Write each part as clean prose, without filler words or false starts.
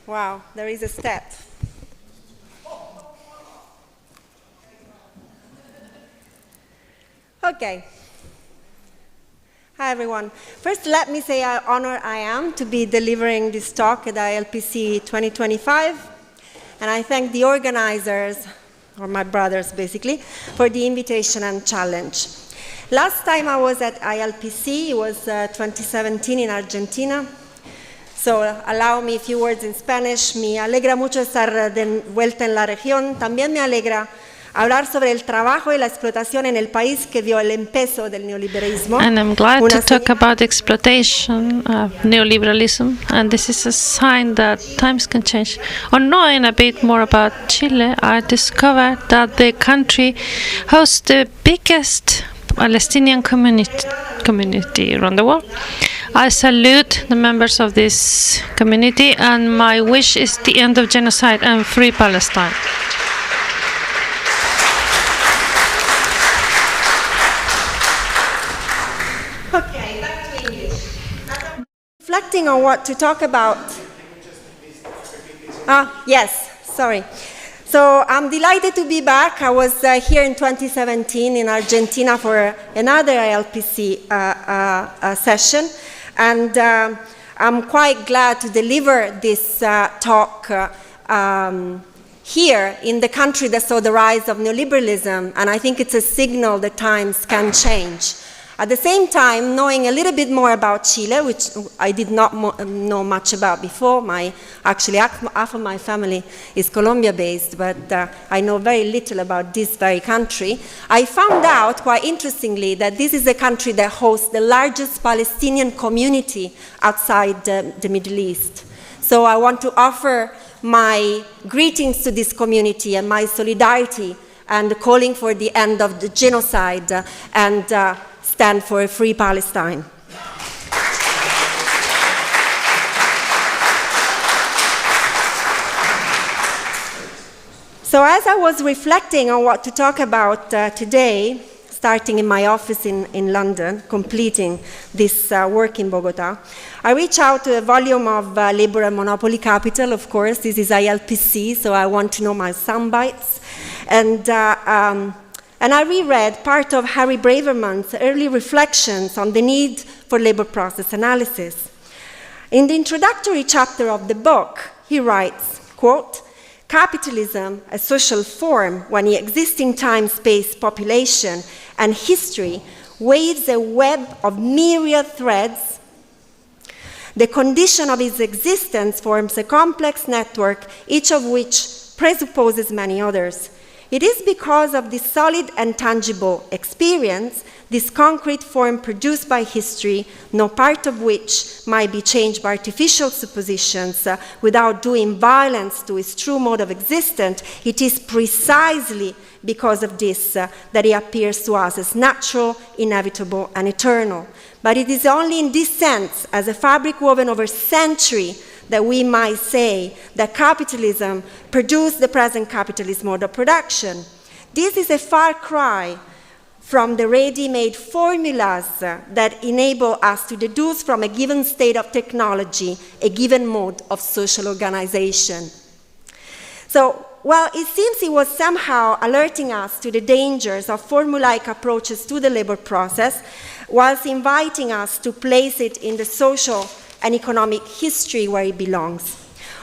Wow, there is a step. Okay. Hi, everyone. First, let me say how honored I am to be delivering this talk at ILPC 2025. And I thank the organizers, or my brothers, basically, for the invitation and challenge. Last time I was at ILPC, it was 2017 in Argentina. So, allow me a few words in Spanish. Me alegra mucho estar de vuelta en la región. También me alegra hablar sobre el trabajo y la explotación en el país que vio el empezo del neoliberalismo. And I'm glad to talk about exploitation of neoliberalism, and this is a sign that times can change. On knowing a bit more about Chile, I discovered that the country hosts the biggest Palestinian community around the world. I salute the members of this community, and my wish is the end of genocide and free Palestine. Okay, back to English. Reflecting on what to talk about. Yes, sorry. So I'm delighted to be back. I was here in 2017 in Argentina for another ILPC session. And I'm quite glad to deliver this talk here in the country that saw the rise of neoliberalism. And I think it's a signal that times can change. At the same time, knowing a little bit more about Chile, which I did not know much about before. Actually, half of my family is Colombia-based, but I know very little about this very country. I found out, quite interestingly, that this is a country that hosts the largest Palestinian community outside the Middle East. So I want to offer my greetings to this community and my solidarity and calling for the end of the genocide and stand for a free Palestine. So as I was reflecting on what to talk about today, starting in my office in London, completing this work in Bogota, I reached out to a volume of Labor and Monopoly Capital, of course. This is ILPC, so I want to know my soundbites. And I reread part of Harry Braverman's early reflections on the need for labor process analysis. In the introductory chapter of the book, he writes, quote, "Capitalism, a social form when the existing time, space, population, and history waves a web of myriad threads. The condition of its existence forms a complex network, each of which presupposes many others. It is because of this solid and tangible experience, this concrete form produced by history, no part of which might be changed by artificial suppositions without doing violence to its true mode of existence, it is precisely because of this that it appears to us as natural, inevitable, and eternal. But it is only in this sense, as a fabric woven over centuries, that we might say that capitalism produced the present capitalist mode of production. This is a far cry from the ready-made formulas that enable us to deduce from a given state of technology a given mode of social organization. So, well, it seems he was somehow alerting us to the dangers of formulaic approaches to the labor process, whilst inviting us to place it in the social and economic history where it belongs.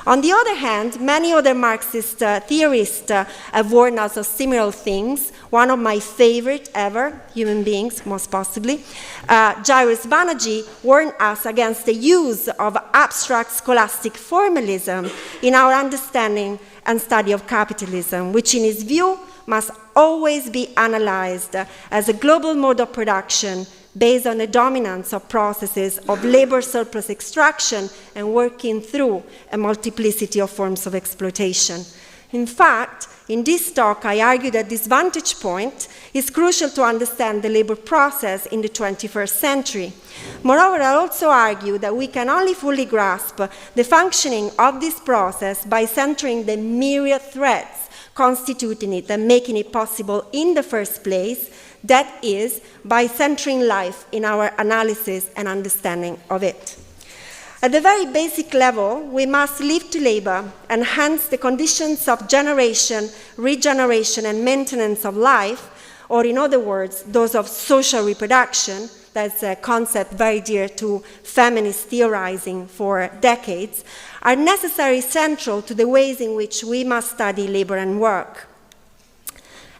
On the other hand, many other Marxist theorists have warned us of similar things. One of my favorite ever, human beings, most possibly, Jairus Banerjee, warned us against the use of abstract scholastic formalism in our understanding and study of capitalism, which in his view must always be analyzed as a global mode of production based on the dominance of processes of labor surplus extraction and working through a multiplicity of forms of exploitation. In fact, in this talk, I argue that this vantage point is crucial to understand the labor process in the 21st century. Moreover, I also argue that we can only fully grasp the functioning of this process by centering the myriad threads constituting it and making it possible in the first place, that is, by centering life in our analysis and understanding of it. At the very basic level, we must live to labor, and hence the conditions of generation, regeneration, and maintenance of life, or in other words, those of social reproduction, that's a concept very dear to feminist theorizing for decades, are necessarily central to the ways in which we must study labor and work.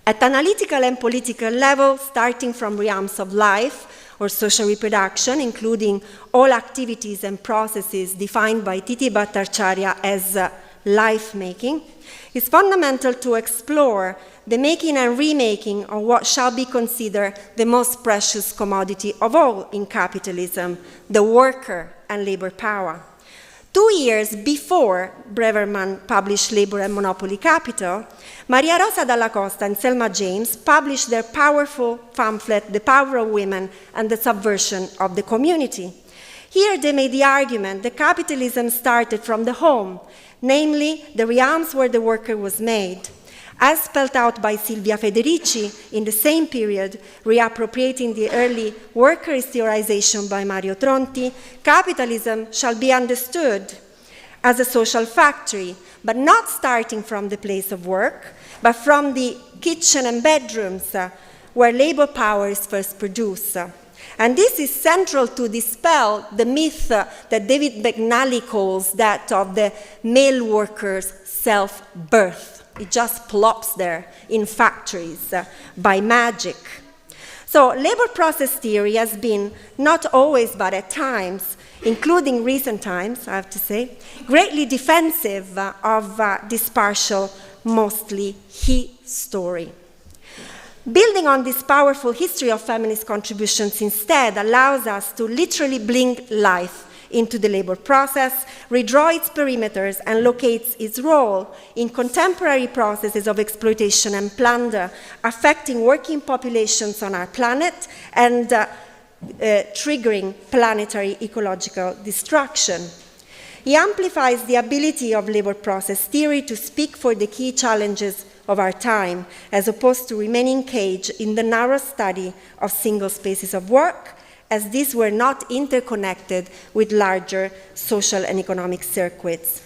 At analytical and political level, starting from realms of life or social reproduction, including all activities and processes defined by Titi Bhattacharya as life-making, it's fundamental to explore the making and remaking of what shall be considered the most precious commodity of all in capitalism, the worker and labor power. 2 years before Breverman published Labor and Monopoly Capital, Maria Rosa Dalla Costa and Selma James published their powerful pamphlet, The Power of Women and the Subversion of the Community. Here they made the argument that capitalism started from the home, namely the realms where the worker was made. As spelled out by Silvia Federici in the same period, reappropriating the early workers' theorization by Mario Tronti, capitalism shall be understood as a social factory, but not starting from the place of work, but from the kitchen and bedrooms where labor power is first produced. And this is central to dispel the myth that David McNally calls that of the male worker's self-birth. It just plops there in factories by magic. So labor process theory has been, not always but at times, including recent times, I have to say, greatly defensive of this partial, mostly he story. Building on this powerful history of feminist contributions instead allows us to literally bring life into the labor process, redraw its perimeters, and locate its role in contemporary processes of exploitation and plunder affecting working populations on our planet and triggering planetary ecological destruction. He amplifies the ability of labor process theory to speak for the key challenges of our time, as opposed to remaining caged in the narrow study of single spaces of work, as these were not interconnected with larger social and economic circuits.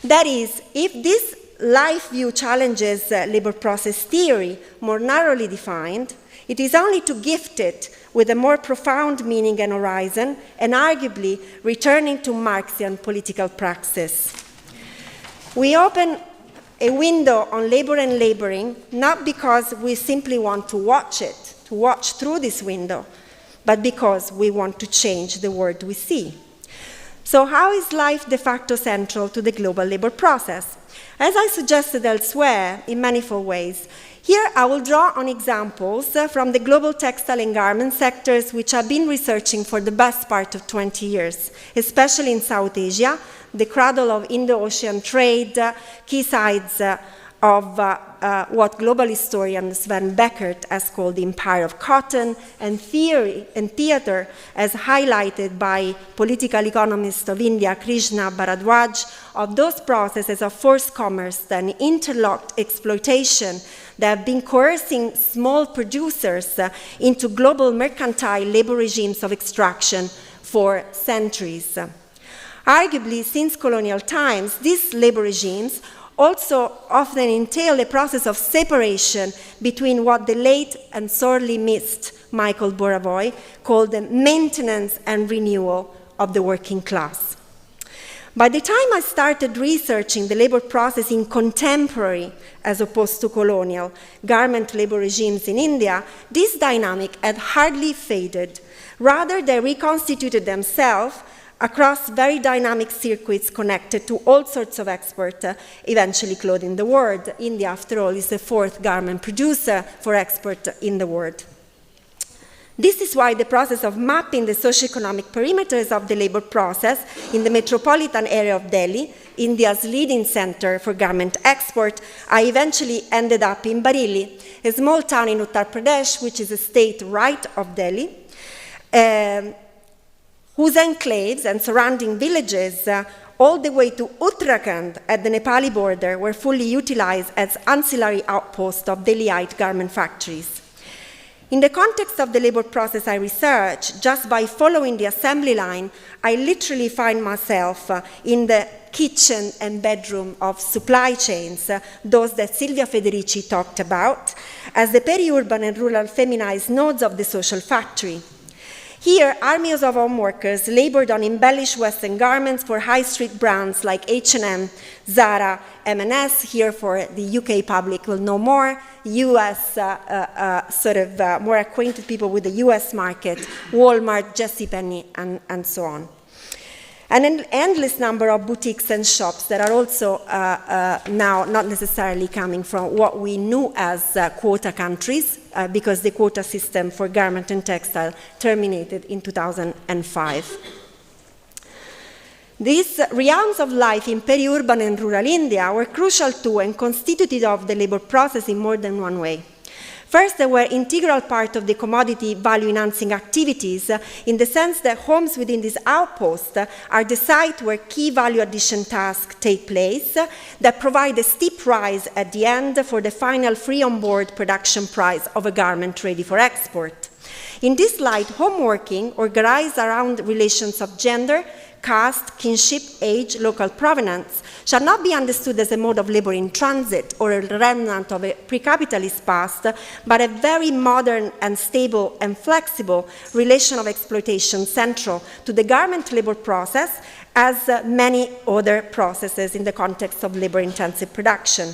That is, if this life view challenges labor process theory more narrowly defined, It is only to gift it with a more profound meaning and horizon, and arguably returning to Marxian political praxis. We open a window on labor and laboring, not because we simply want to watch it, to watch through this window, but because we want to change the world we see. So how is life de facto central to the global labor process? As I suggested elsewhere, in manifold ways, here I will draw on examples from the global textile and garment sectors which I've been researching for the best part of 20 years, especially in South Asia, the cradle of Indo-Ocean trade, key sites of what global historian Sven Beckert has called the empire of cotton, and theory and theater as highlighted by political economist of India, Krishna Bharadwaj, of those processes of forced commerce and interlocked exploitation that have been coercing small producers into global mercantile labor regimes of extraction for centuries. Arguably, since colonial times, these labor regimes also often entail a process of separation between what the late and sorely missed Michael Boravoy called the maintenance and renewal of the working class. By the time I started researching the labor process in contemporary, as opposed to colonial, garment labor regimes in India, this dynamic had hardly faded. Rather, they reconstituted themselves across very dynamic circuits connected to all sorts of exports, eventually clothing the world. India, after all, is the fourth garment producer for export in the world. This is why the process of mapping the socio-economic perimeters of the labor process in the metropolitan area of Delhi, India's leading center for garment export, I eventually ended up in Bareilly, a small town in Uttar Pradesh, which is a state right of Delhi, whose enclaves and surrounding villages all the way to Uttarakhand at the Nepali border were fully utilized as ancillary outposts of Delhiite garment factories. In the context of the labor process I research, just by following the assembly line, I literally find myself in the kitchen and bedroom of supply chains, those that Silvia Federici talked about, as the peri-urban and rural feminized nodes of the social factory. Here, armies of home workers labored on embellished Western garments for high street brands like H&M, Zara, M&S. Here, for the UK public will know more, US, more acquainted people with the US market, Walmart, JCPenney, and so on. And an endless number of boutiques and shops that are also now not necessarily coming from what we knew as quota countries, because the quota system for garment and textile terminated in 2005. These realms of life in peri-urban and rural India were crucial to and constituted of the labor process in more than one way. First, they were an integral part of the commodity value-enhancing activities in the sense that homes within this outpost are the site where key value addition tasks take place that provide a steep rise at the end for the final free on-board production price of a garment ready for export. In this light, home working, organized around relations of gender, caste, kinship, age, local provenance, shall not be understood as a mode of labor in transit or a remnant of a pre-capitalist past, but a very modern and stable and flexible relation of exploitation central to the garment labor process as many other processes in the context of labor-intensive production.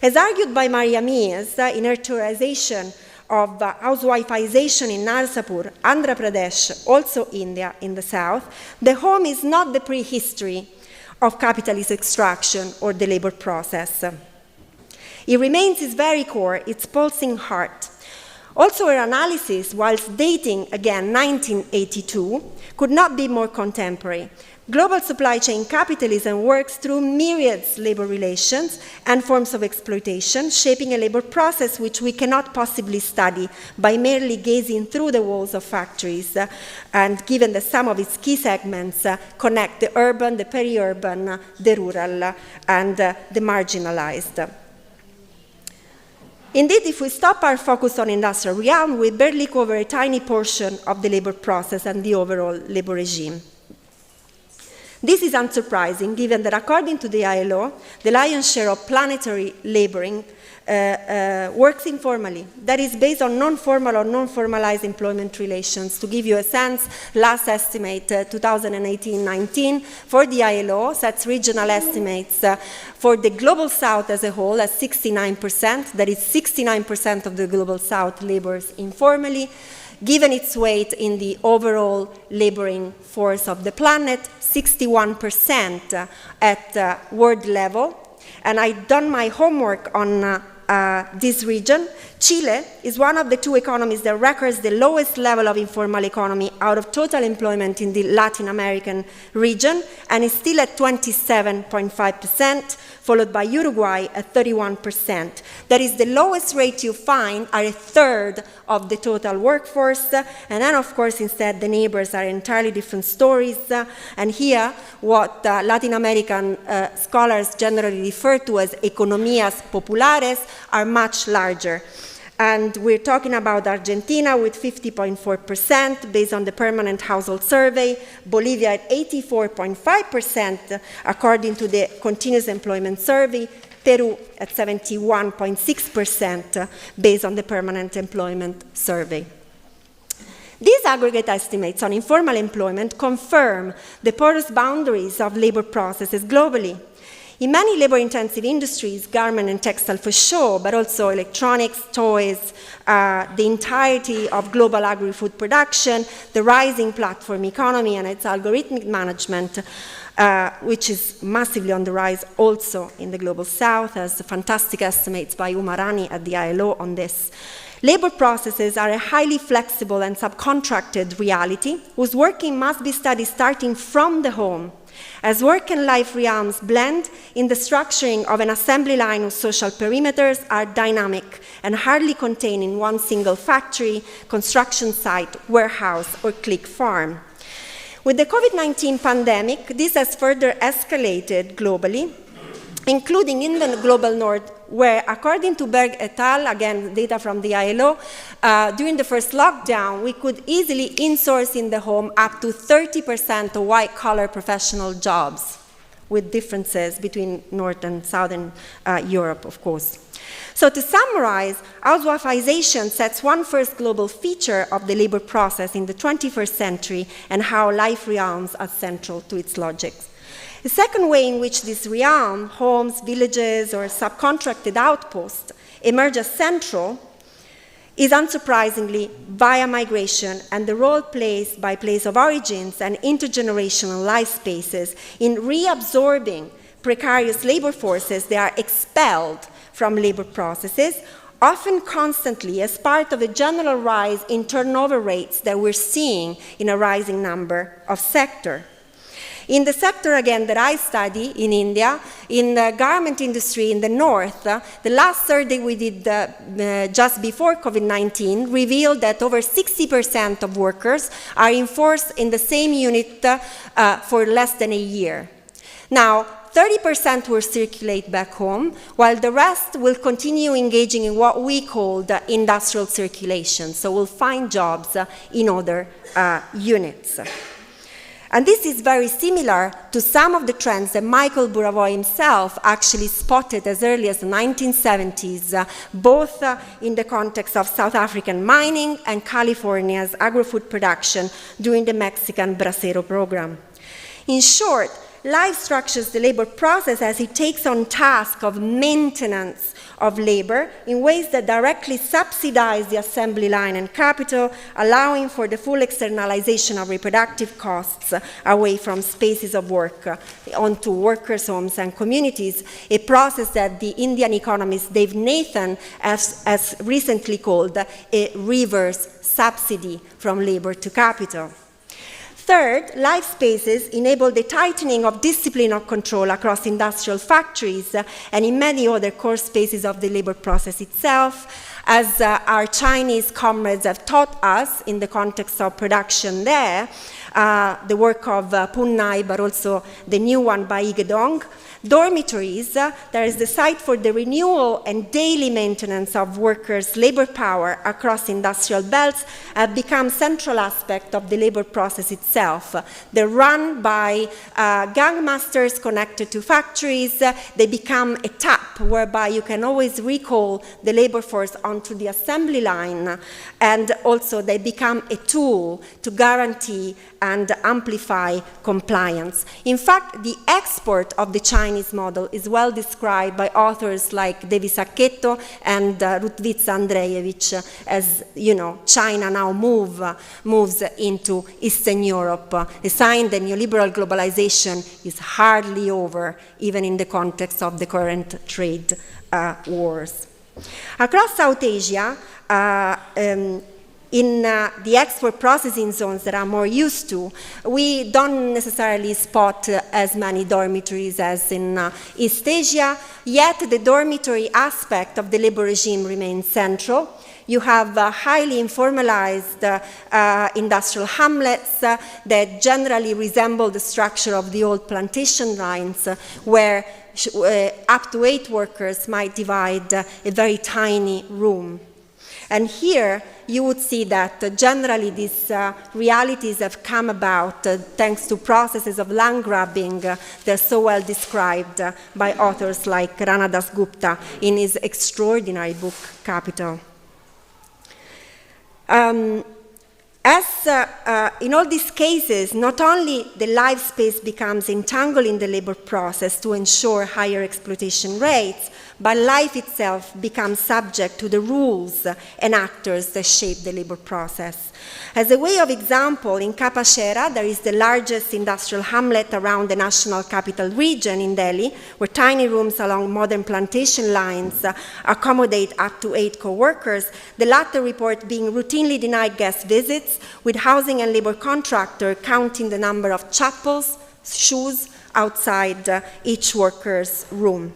As argued by Maria Mies in her theorization of housewifeization in Narsapur, Andhra Pradesh, also India in the south, the home is not the prehistory of capitalist extraction or the labor process. It remains its very core, its pulsing heart. Also, her analysis, whilst dating, again, 1982, could not be more contemporary. Global supply chain capitalism works through myriads labor relations and forms of exploitation, shaping a labor process which we cannot possibly study by merely gazing through the walls of factories, and given that some of its key segments connect the urban, the peri-urban, the rural, and the marginalized. Indeed, if we stop our focus on industrial realm, we barely cover a tiny portion of the labor process and the overall labor regime. This is unsurprising, given that according to the ILO, the lion's share of planetary laboring works informally. That is based on non-formal or non-formalized employment relations. To give you a sense, last estimate, 2018-19, for the ILO, sets regional estimates for the Global South as a whole as 69%. That is 69% of the Global South labors informally. Given its weight in the overall laboring force of the planet, 61% at world level. And I've done my homework on this region. Chile is one of the two economies that records the lowest level of informal economy out of total employment in the Latin American region, and is still at 27.5%, followed by Uruguay at 31%. That is the lowest rate you find are a third of the total workforce, and then of course instead the neighbors are entirely different stories, and here what Latin American scholars generally refer to as economías populares are much larger. And we're talking about Argentina with 50.4% based on the Permanent Household Survey, Bolivia at 84.5% according to the Continuous Employment Survey, Peru at 71.6% based on the Permanent Employment Survey. These aggregate estimates on informal employment confirm the porous boundaries of labor processes globally. In many labor-intensive industries, garment and textile for sure, but also electronics, toys, the entirety of global agri-food production, the rising platform economy and its algorithmic management, which is massively on the rise also in the Global South, as fantastic estimates by Umarani at the ILO on this. Labor processes are a highly flexible and subcontracted reality whose working must be studied starting from the home, as work and life realms blend in the structuring of an assembly line whose social perimeters are dynamic and hardly contained in one single factory, construction site, warehouse, or click farm. With the COVID-19 pandemic, this has further escalated globally, including in the global north, where according to Berg et al., again, data from the ILO, during the first lockdown, we could easily insource in the home up to 30% of white-collar professional jobs, with differences between North and Southern Europe, of course. So to summarize, housewification sets one first global feature of the labor process in the 21st century and how life realms are central to its logics. The second way in which this realm, homes, villages, or subcontracted outposts, emerge as central is unsurprisingly via migration and the role played by place of origins and intergenerational life spaces in reabsorbing precarious labor forces that are expelled from labor processes, often constantly as part of a general rise in turnover rates that we're seeing in a rising number of sectors. In the sector, again, that I study in India, in the garment industry in the north, the last survey we did just before COVID-19 revealed that over 60% of workers are enforced in the same unit for less than a year. Now, 30% will circulate back home, while the rest will continue engaging in what we call the industrial circulation. So we'll find jobs in other units. And this is very similar to some of the trends that Michael Buravoy himself actually spotted as early as the 1970s, both in the context of South African mining and California's agri-food production during the Mexican Bracero program. In short, life structures the labor process as it takes on task of maintenance of labor in ways that directly subsidize the assembly line and capital, allowing for the full externalization of reproductive costs away from spaces of work onto workers' homes and communities, a process that the Indian economist Dave Nathan has recently called a reverse subsidy from labor to capital. Third, life spaces enable the tightening of discipline of control across industrial factories and in many other core spaces of the labor process itself, as our Chinese comrades have taught us in the context of production there. the work of Punnai, but also the new one by Igedong. Dormitories, there is the site for the renewal and daily maintenance of workers' labor power across industrial belts, have become central aspect of the labor process itself. They're run by gangmasters connected to factories. They become a tap whereby you can always recall the labor force onto the assembly line, and also they become a tool to guarantee and amplify compliance. In fact, the export of the Chinese model is well described by authors like Devi Sacchetto and Rutvica Andreevich, as you know, China now moves into Eastern Europe, a sign that neoliberal globalization is hardly over, even in the context of the current trade wars. Across South Asia, in the export processing zones that I'm more used to, we don't necessarily spot as many dormitories as in East Asia, yet the dormitory aspect of the labor regime remains central. You have highly informalized industrial hamlets that generally resemble the structure of the old plantation lines, where up to 8 workers might divide a very tiny room. And here you would see that generally these realities have come about thanks to processes of land grabbing. They're so well described by authors like Rana Dasgupta in his extraordinary book, Capital. In all these cases, not only the life space becomes entangled in the labor process to ensure higher exploitation rates, but life itself becomes subject to the rules and actors that shape the labor process. As a way of example, in Kapashera, there is the largest industrial hamlet around the national capital region in Delhi, where tiny rooms along modern plantation lines accommodate up to 8 co-workers, the latter report being routinely denied guest visits, with housing and labor contractor counting the number of chappals, shoes, outside each worker's room.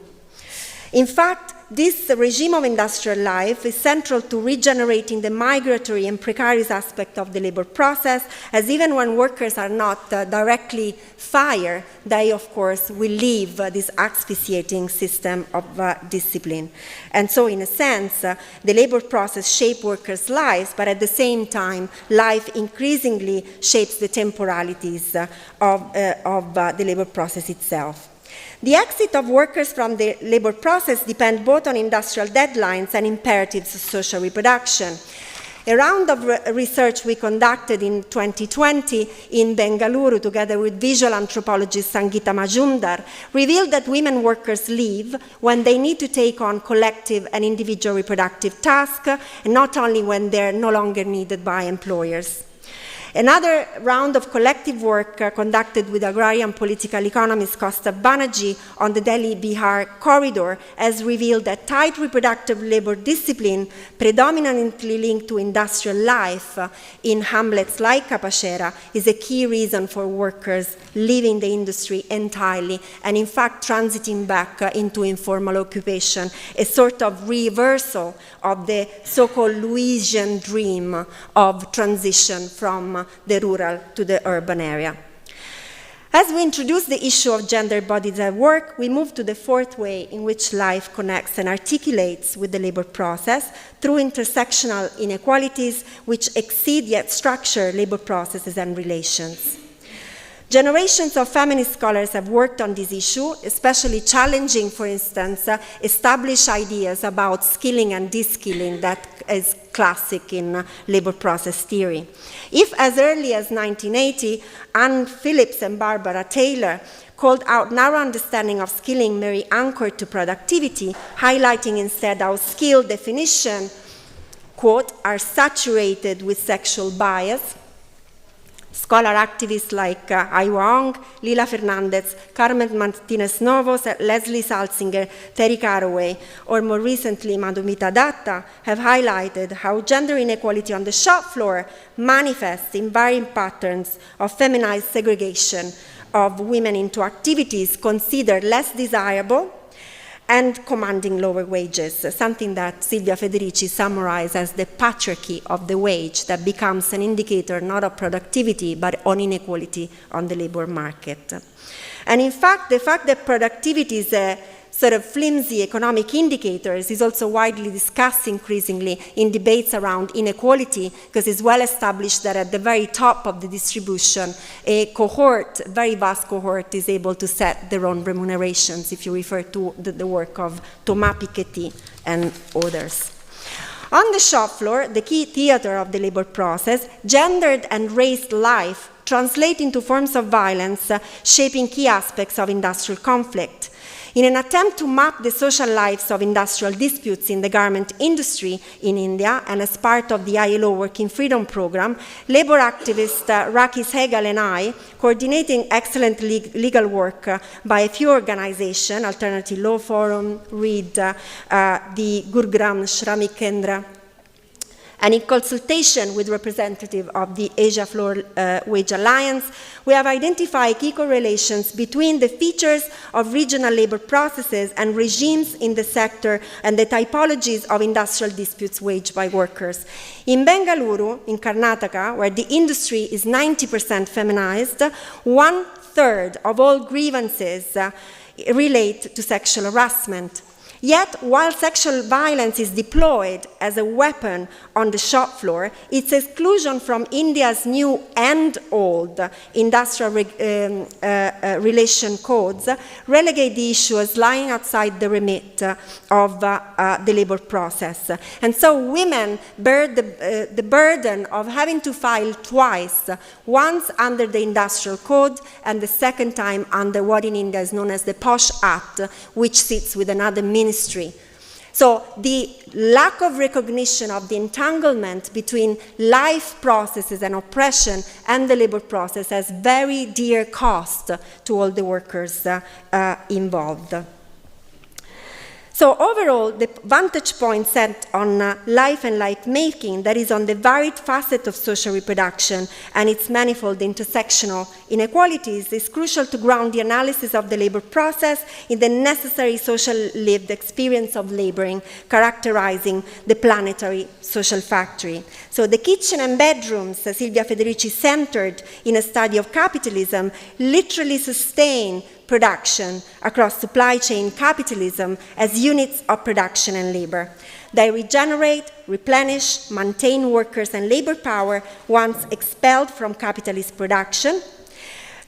In fact, this regime of industrial life is central to regenerating the migratory and precarious aspect of the labor process, as even when workers are not directly fired, they, of course, will leave this asphyxiating system of discipline. And so, in a sense, the labor process shapes workers' lives, but at the same time, life increasingly shapes the temporalities of the labor process itself. The exit of workers from the labor process depends both on industrial deadlines and imperatives of social reproduction. A round of research we conducted in 2020 in Bengaluru together with visual anthropologist Sangeeta Majumdar revealed that women workers leave when they need to take on collective and individual reproductive tasks, and not only when they're no longer needed by employers. Another round of collective work conducted with agrarian political economist Costa Banerjee on the Delhi-Bihar corridor has revealed that tight reproductive labor discipline, predominantly linked to industrial life in hamlets like Kapashera, is a key reason for workers leaving the industry entirely and in fact transiting back into informal occupation, a sort of reversal of the so-called Louisian dream of transition from the rural to the urban area. As we introduce the issue of gender bodies at work, we move to the fourth way in which life connects and articulates with the labor process through intersectional inequalities which exceed yet structure labor processes and relations. Generations of feminist scholars have worked on this issue, especially challenging, for instance, established ideas about skilling and de-skilling that is classic in labor process theory. If as early as 1980, Anne Phillips and Barbara Taylor called out narrow understanding of skilling merely anchored to productivity, highlighting instead how skill definition, quote, are saturated with sexual bias, scholar activists like Ai Wong, Lila Fernandez, Carmen Martinez Novos, Leslie Salzinger, Terry Caraway, or more recently Madhumita Datta have highlighted how gender inequality on the shop floor manifests in varying patterns of feminized segregation of women into activities considered less desirable and commanding lower wages, something that Silvia Federici summarized as the patriarchy of the wage that becomes an indicator not of productivity but on inequality on the labor market. And in fact, the fact that productivity is a sort of flimsy economic indicators is also widely discussed increasingly in debates around inequality, because it's well established that at the very top of the distribution, a cohort, a very vast cohort, is able to set their own remunerations, if you refer to the work of Thomas Piketty and others. On the shop floor, the key theater of the labor process, gendered and race life translate into forms of violence, shaping key aspects of industrial conflict. In an attempt to map the social lives of industrial disputes in the garment industry in India, and as part of the ILO Working Freedom Program, labor activist Raki Sehgal and I, coordinating excellent legal work by a few organizations, Alternative Law Forum, READ, the Gurugram Shramik Kendra, and in consultation with representatives of the Asia Floor Wage Alliance, we have identified key correlations between the features of regional labor processes and regimes in the sector and the typologies of industrial disputes waged by workers. In Bengaluru, in Karnataka, where the industry is 90% feminized, 1/3 of all grievances relate to sexual harassment. Yet, while sexual violence is deployed as a weapon on the shop floor, its exclusion from India's new and old industrial relation codes relegate the issue as lying outside the remit of the labor process. And so women bear the burden of having to file twice, once under the industrial code and the second time under what in India is known as the POSH Act, which sits with another ministry. So the lack of recognition of the entanglement between life processes and oppression and the labor process has very dear cost to all the workers involved. So overall, the vantage point set on life and life-making, that is on the varied facet of social reproduction and its manifold intersectional inequalities, is crucial to ground the analysis of the labor process in the necessary social lived experience of laboring, characterizing the planetary social factory. So the kitchen and bedrooms, Silvia Federici centered in a study of capitalism, literally sustain production across supply chain capitalism as units of production and labor. They regenerate, replenish, maintain workers and labor power once expelled from capitalist production.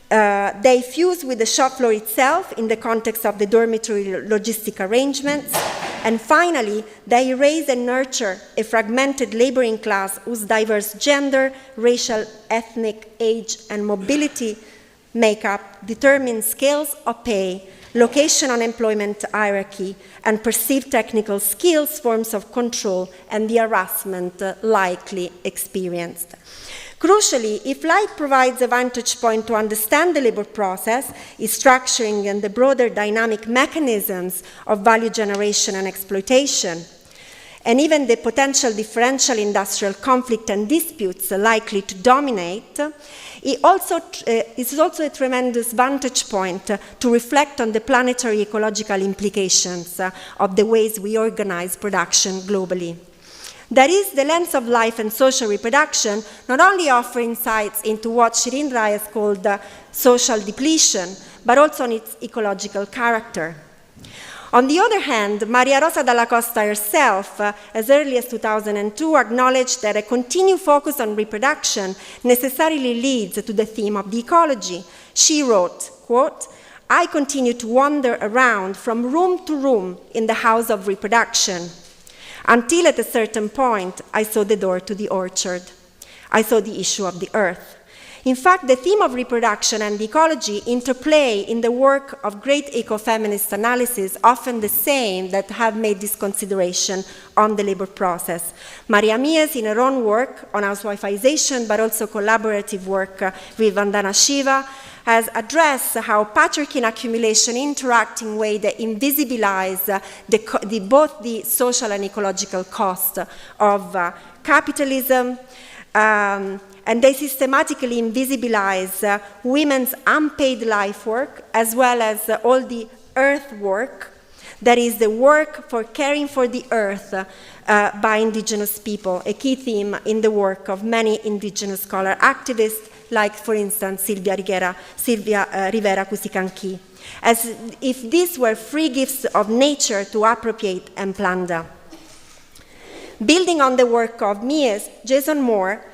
They fuse with the shop floor itself in the context of the dormitory logistic arrangements. And finally, they raise and nurture a fragmented laboring class whose diverse gender, racial, ethnic, age, and mobility makeup determines scales of pay, location on employment hierarchy, and perceived technical skills, forms of control, and the harassment likely experienced. Crucially, if light provides a vantage point to understand the labor process, its structuring, and the broader dynamic mechanisms of value generation and exploitation, and even the potential differential industrial conflict and disputes likely to dominate, it is also a tremendous vantage point to reflect on the planetary ecological implications of the ways we organize production globally. That is, the lens of life and social reproduction not only offer insights into what Shirindra has called social depletion, but also on its ecological character. On the other hand, Maria Rosa Dalla Costa herself, as early as 2002, acknowledged that a continued focus on reproduction necessarily leads to the theme of the ecology. She wrote, quote, "I continue to wander around from room to room in the house of reproduction, until at a certain point I saw the door to the orchard. I saw the issue of the earth." In fact, the theme of reproduction and ecology interplay in the work of great ecofeminist analysis, often the same that have made this consideration on the labor process. Maria Mies, in her own work on housewifeization, but also collaborative work with Vandana Shiva, has addressed how patriarchy and accumulation interact in ways that invisibilize both the social and ecological cost of capitalism, and they systematically invisibilize women's unpaid life work, as well as all the earth work That is the work for caring for the earth by indigenous people, a key theme in the work of many indigenous scholar activists, like, for instance, Silvia Rivera Cusicanqui, as if these were free gifts of nature to appropriate and plunder. Building on the work of Mies, Jason Moore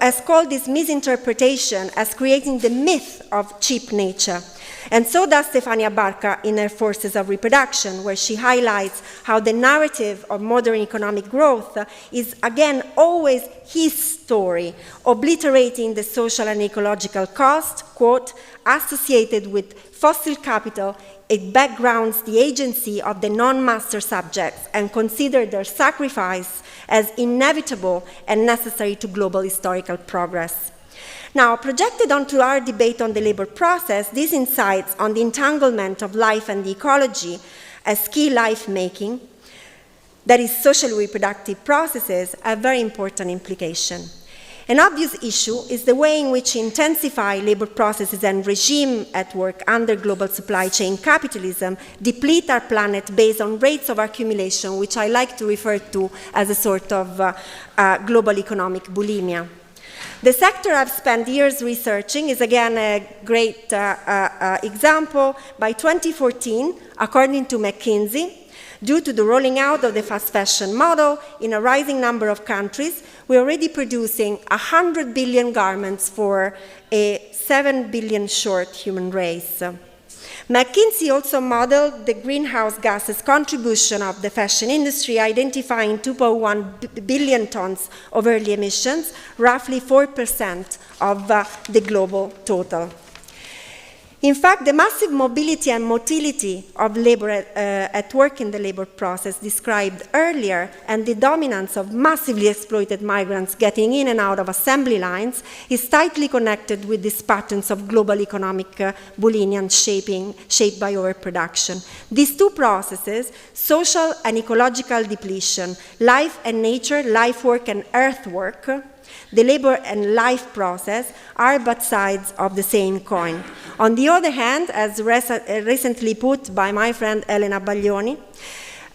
has called this misinterpretation as creating the myth of cheap nature. And so does Stefania Barca in her Forces of Reproduction, where she highlights how the narrative of modern economic growth is, again, always his story, obliterating the social and ecological cost, quote, associated with fossil capital. It backgrounds the agency of the non-master subjects and considers their sacrifice as inevitable and necessary to global historical progress. Now, projected onto our debate on the labor process, these insights on the entanglement of life and the ecology as key life-making, that is, social reproductive processes, have very important implication. An obvious issue is the way in which intensify labor processes and regime at work under global supply chain capitalism deplete our planet based on rates of accumulation, which I like to refer to as a sort of global economic bulimia. The sector I've spent years researching is again a great example. By 2014, according to McKinsey, due to the rolling out of the fast fashion model in a rising number of countries, we're already producing 100 billion garments for a 7 billion short human race. McKinsey also modeled the greenhouse gases contribution of the fashion industry, identifying 2.1 billion tons of early emissions, roughly 4% of the global total. In fact, the massive mobility and motility of labor at work in the labor process described earlier, and the dominance of massively exploited migrants getting in and out of assembly lines is tightly connected with these patterns of global economic bulimia shaped by overproduction. These two processes, social and ecological depletion, life and nature, life work and earth work, the labor and life process, are but sides of the same coin. On the other hand, as recently put by my friend Elena Baglioni,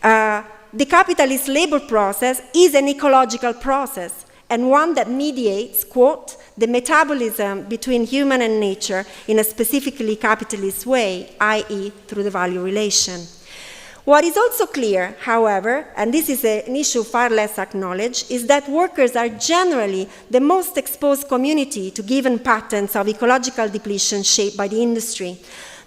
the capitalist labor process is an ecological process, and one that mediates, quote, the metabolism between human and nature in a specifically capitalist way, i.e. through the value relation. What is also clear, however, and this is an issue far less acknowledged, is that workers are generally the most exposed community to given patterns of ecological depletion shaped by the industry.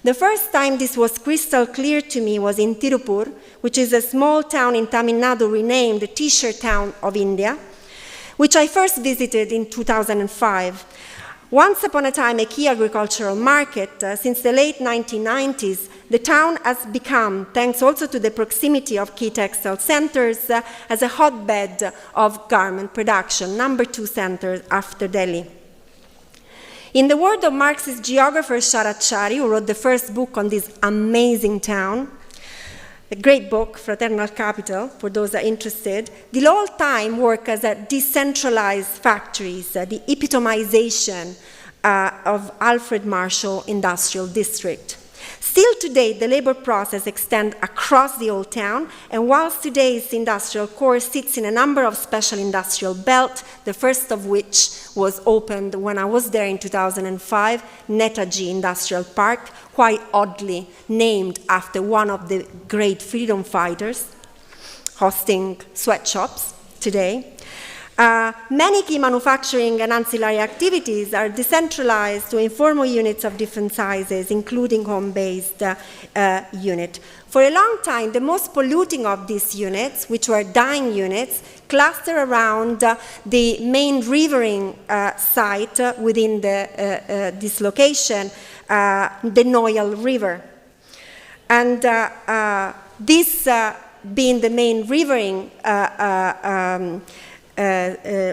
The first time this was crystal clear to me was in Tirupur, which is a small town in Tamil Nadu renamed the T-shirt town of India, which I first visited in 2005. Once upon a time a key agricultural market, since the late 1990s, the town has become, thanks also to the proximity of key textile centers, as a hotbed of garment production, #2 center after Delhi. In the word of Marxist geographer Sharat Shari, who wrote the first book on this amazing town, a great book, Fraternal Capital, for those that are interested, the all-time work as a decentralized factories, the epitomization of Alfred Marshall Industrial District. Still today, the labor process extends across the old town, and whilst today's industrial core sits in a number of special industrial belts, the first of which was opened when I was there in 2005, Netaji Industrial Park, quite oddly named after one of the great freedom fighters, hosting sweatshops today. Many key manufacturing and ancillary activities are decentralized to informal units of different sizes, including home-based unit. For a long time, the most polluting of these units, which were dyeing units, cluster around the main rivering site within this location, the Noyal River. And this being the main rivering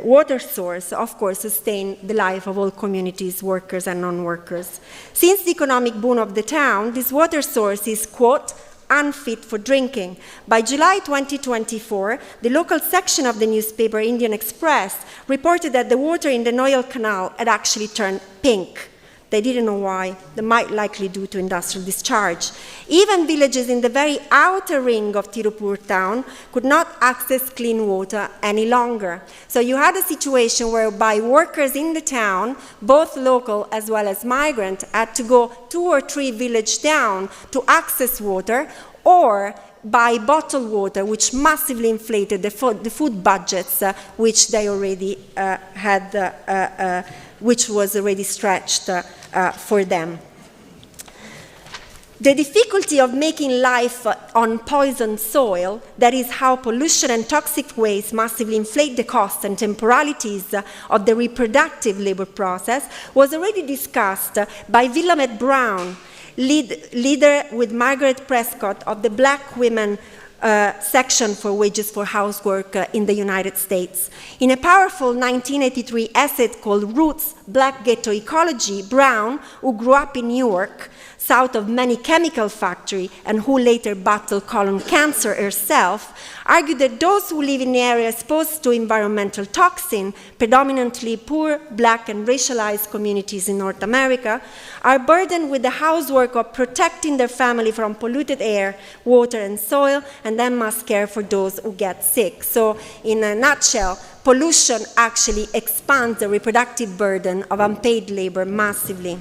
water source, of course, sustain the life of all communities, workers and non-workers. Since the economic boom of the town, this water source is, quote, unfit for drinking. By July 2024, the local section of the newspaper Indian Express reported that the water in the Noyal Canal had actually turned pink, They didn't know why. They might likely due to industrial discharge. Even villages in the very outer ring of Tirupur town could not access clean water any longer. So you had a situation whereby workers in the town, both local as well as migrant, had to go 2 or 3 villages down to access water, or buy bottled water, which massively inflated the food budgets, which they already had, which was already stretched for them. The difficulty of making life on poisoned soil, that is how pollution and toxic waste massively inflate the costs and temporalities of the reproductive labor process, was already discussed by Willamette Brown, leader with Margaret Prescott of the Black Women section for wages for housework in the United States. In a powerful 1983 essay called Roots, Black Ghetto Ecology, Brown, who grew up in Newark, south of many chemical factories, and who later battled colon cancer herself, argued that those who live in areas exposed to environmental toxin, predominantly poor, black, and racialized communities in North America, are burdened with the housework of protecting their family from polluted air, water, and soil, and then must care for those who get sick. So, in a nutshell, pollution actually expands the reproductive burden of unpaid labor massively.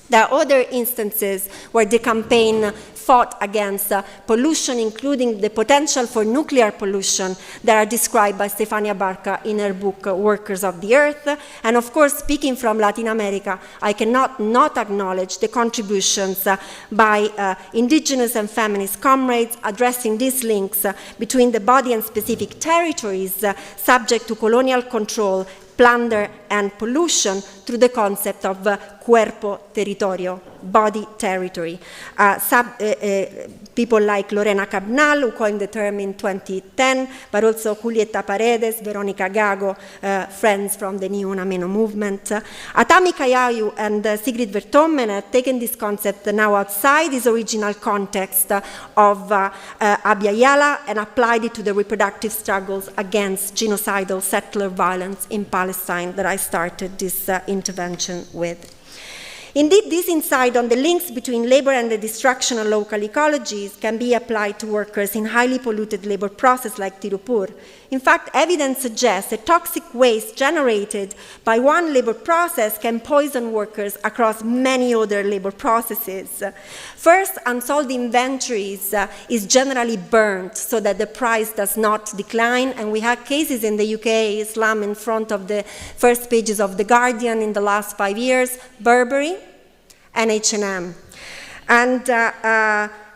There are other instances where the campaign fought against pollution, including the potential for nuclear pollution, that are described by Stefania Barca in her book, Workers of the Earth. And of course, speaking from Latin America, I cannot not acknowledge the contributions by indigenous and feminist comrades addressing these links between the body and specific territories subject to colonial control, plunder, and pollution through the concept of cuerpo territorio, body territory. People like Lorena Cabnal, who coined the term in 2010, but also Julieta Paredes, Veronica Gago, friends from the New Unameno movement. Atami Kayayu and Sigrid Vertommen have taken this concept now outside its original context of Abya Yala and applied it to the reproductive struggles against genocidal settler violence in Palestine that I started this intervention with. Indeed, this insight on the links between labor and the destruction of local ecologies can be applied to workers in highly polluted labor processes like Tirupur. In fact, evidence suggests that toxic waste generated by one labor process can poison workers across many other labor processes. First, unsold inventories is generally burnt so that the price does not decline, and we had cases in the UK, Islam in front of the first pages of The Guardian in the last 5 years, Burberry, and H&M. And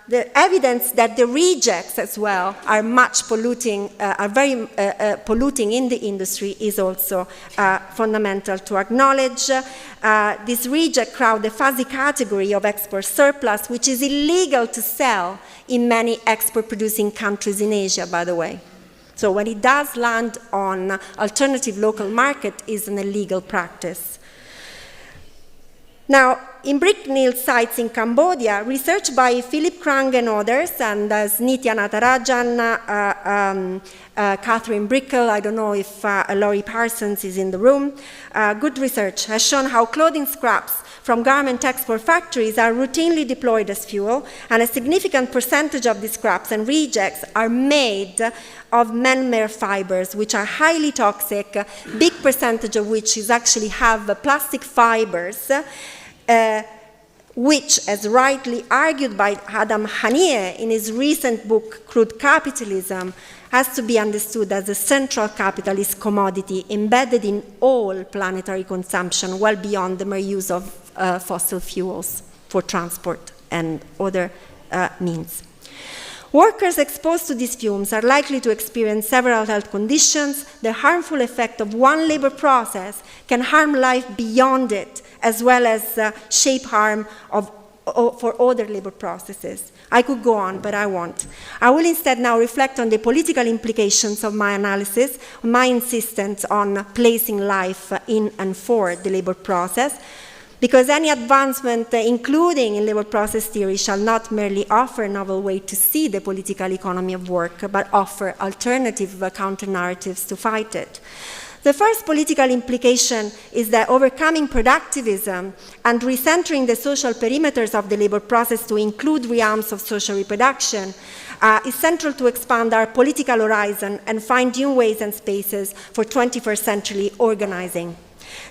the evidence that the rejects as well are much polluting, are very polluting in the industry is also fundamental to acknowledge. This reject crowd the fuzzy category of export surplus, which is illegal to sell in many export-producing countries in Asia, by the way. So when it does land on alternative local market, is an illegal practice. Now, in brick-nailed sites in Cambodia, research by Philip Krang and others, and as Nitya Natarajan, Catherine Brickell, I don't know if Laurie Parsons is in the room, good research has shown how clothing scraps from garment export factories are routinely deployed as fuel, and a significant percentage of these scraps and rejects are made of man-made fibers, which are highly toxic, big percentage of which is actually have plastic fibers, which, as rightly argued by Adam Haniyeh in his recent book, Crude Capitalism, has to be understood as a central capitalist commodity embedded in all planetary consumption, well beyond the mere use of fossil fuels for transport and other means. Workers exposed to these fumes are likely to experience several health conditions. The harmful effect of one labor process can harm life beyond it, as well as shape harm for other labor processes. I could go on, but I won't. I will instead now reflect on the political implications of my analysis, my insistence on placing life in and for the labor process, because any advancement, including in labor process theory, shall not merely offer a novel way to see the political economy of work, but offer alternative counter-narratives to fight it. The first political implication is that overcoming productivism and recentering the social perimeters of the labor process to include realms of social reproduction is central to expand our political horizon and find new ways and spaces for 21st century organizing.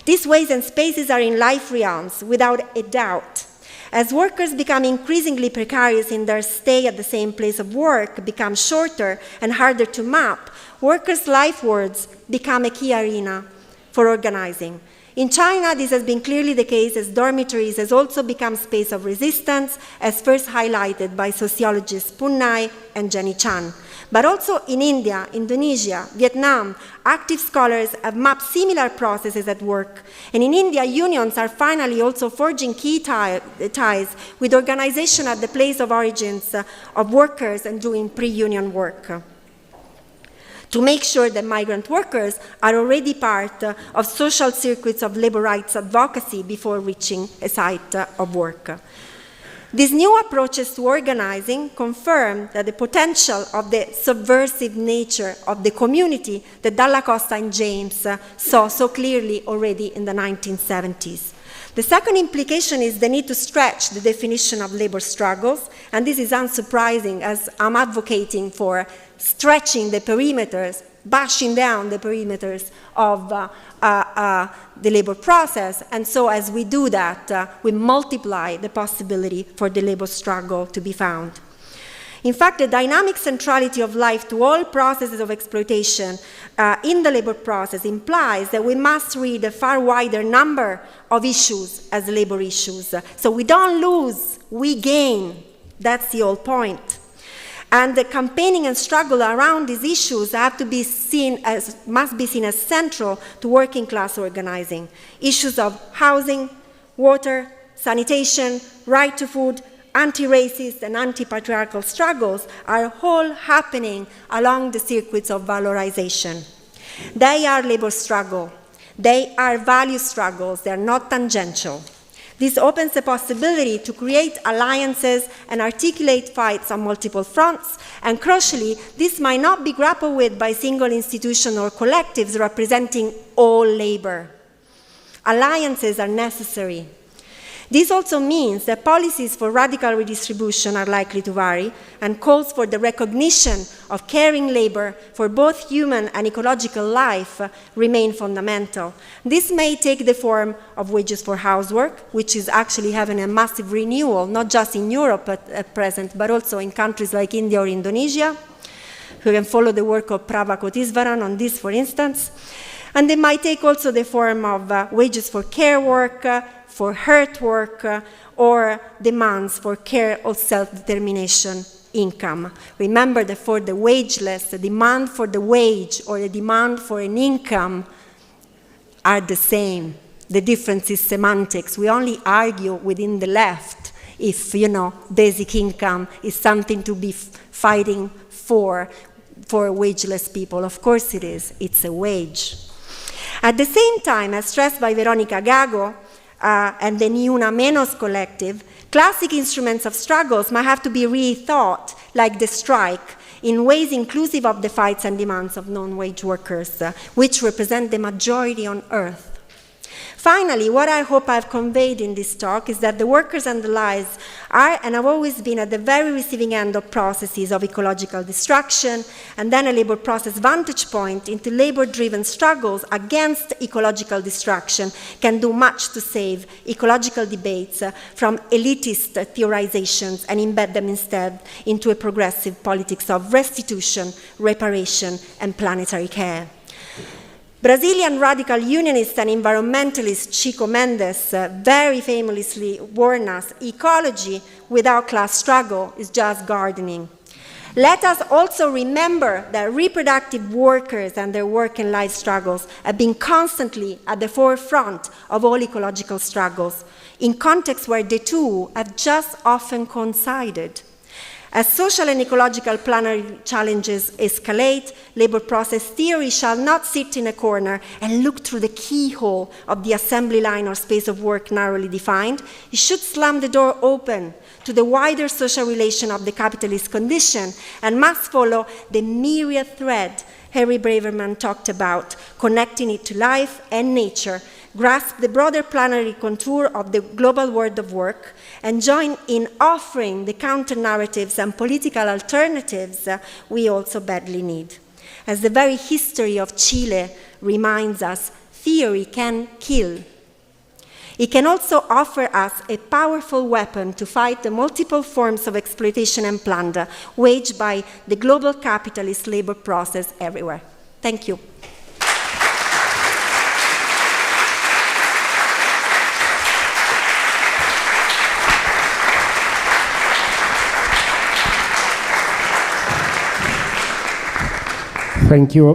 These ways and spaces are in life realms, without a doubt. As workers become increasingly precarious in their stay at the same place of work, become shorter and harder to map, workers' life worlds become a key arena for organizing. In China, this has been clearly the case as dormitories has also become space of resistance, as first highlighted by sociologists Punnai and Jenny Chan. But also in India, Indonesia, Vietnam, active scholars have mapped similar processes at work. And in India, unions are finally also forging key ties with organization at the place of origins of workers and doing pre-union work, to make sure that migrant workers are already part of social circuits of labor rights advocacy before reaching a site of work. These new approaches to organizing confirm that the potential of the subversive nature of the community that Dalla Costa and James saw so clearly already in the 1970s. The second implication is the need to stretch the definition of labor struggles, and this is unsurprising as I'm advocating for stretching the perimeters, bashing down the perimeters of the labor process, and so as we do that, we multiply the possibility for the labor struggle to be found. In fact, the dynamic centrality of life to all processes of exploitation in the labor process implies that we must read a far wider number of issues as labor issues. So we don't lose, we gain. That's the whole point. And the campaigning and struggle around these issues must be seen as central to working class organizing. Issues of housing, water, sanitation, right to food, anti-racist and anti-patriarchal struggles are all happening along the circuits of valorization. They are labor struggle. They are value struggles. They are not tangential. This opens the possibility to create alliances and articulate fights on multiple fronts, and crucially, this might not be grappled with by single institutions or collectives representing all labor. Alliances are necessary. This also means that policies for radical redistribution are likely to vary, and calls for the recognition of caring labor for both human and ecological life remain fundamental. This may take the form of wages for housework, which is actually having a massive renewal, not just in Europe at present, but also in countries like India or Indonesia. You can follow the work of Prava Kotisvaran on this, for instance. And they might take also the form of wages for care work, for hurt work, or demands for care or self-determination income. Remember that for the wageless, the demand for the wage or the demand for an income are the same. The difference is semantics. We only argue within the left if, basic income is something to be fighting for wageless people. Of course it is. It's a wage. At the same time, as stressed by Veronica Gago, and the Ni Una Menos collective, classic instruments of struggles might have to be rethought, like the strike, in ways inclusive of the fights and demands of non-wage workers, which represent the majority on earth. Finally, what I hope I've conveyed in this talk is that the workers and the lives are and have always been at the very receiving end of processes of ecological destruction, and then a labor process vantage point into labor-driven struggles against ecological destruction can do much to save ecological debates from elitist theorizations and embed them instead into a progressive politics of restitution, reparation, and planetary care. Brazilian radical unionist and environmentalist Chico Mendes very famously warned us, ecology without class struggle is just gardening. Let us also remember that reproductive workers and their work and life struggles have been constantly at the forefront of all ecological struggles, in contexts where the two have just often coincided. As social and ecological planetary challenges escalate, labor process theory shall not sit in a corner and look through the keyhole of the assembly line or space of work narrowly defined. It should slam the door open to the wider social relation of the capitalist condition and must follow the myriad thread Harry Braverman talked about, connecting it to life and nature, grasp the broader planetary contour of the global world of work, and join in offering the counter-narratives and political alternatives we also badly need. As the very history of Chile reminds us, theory can kill. It can also offer us a powerful weapon to fight the multiple forms of exploitation and plunder waged by the global capitalist labor process everywhere. Thank you. Thank you,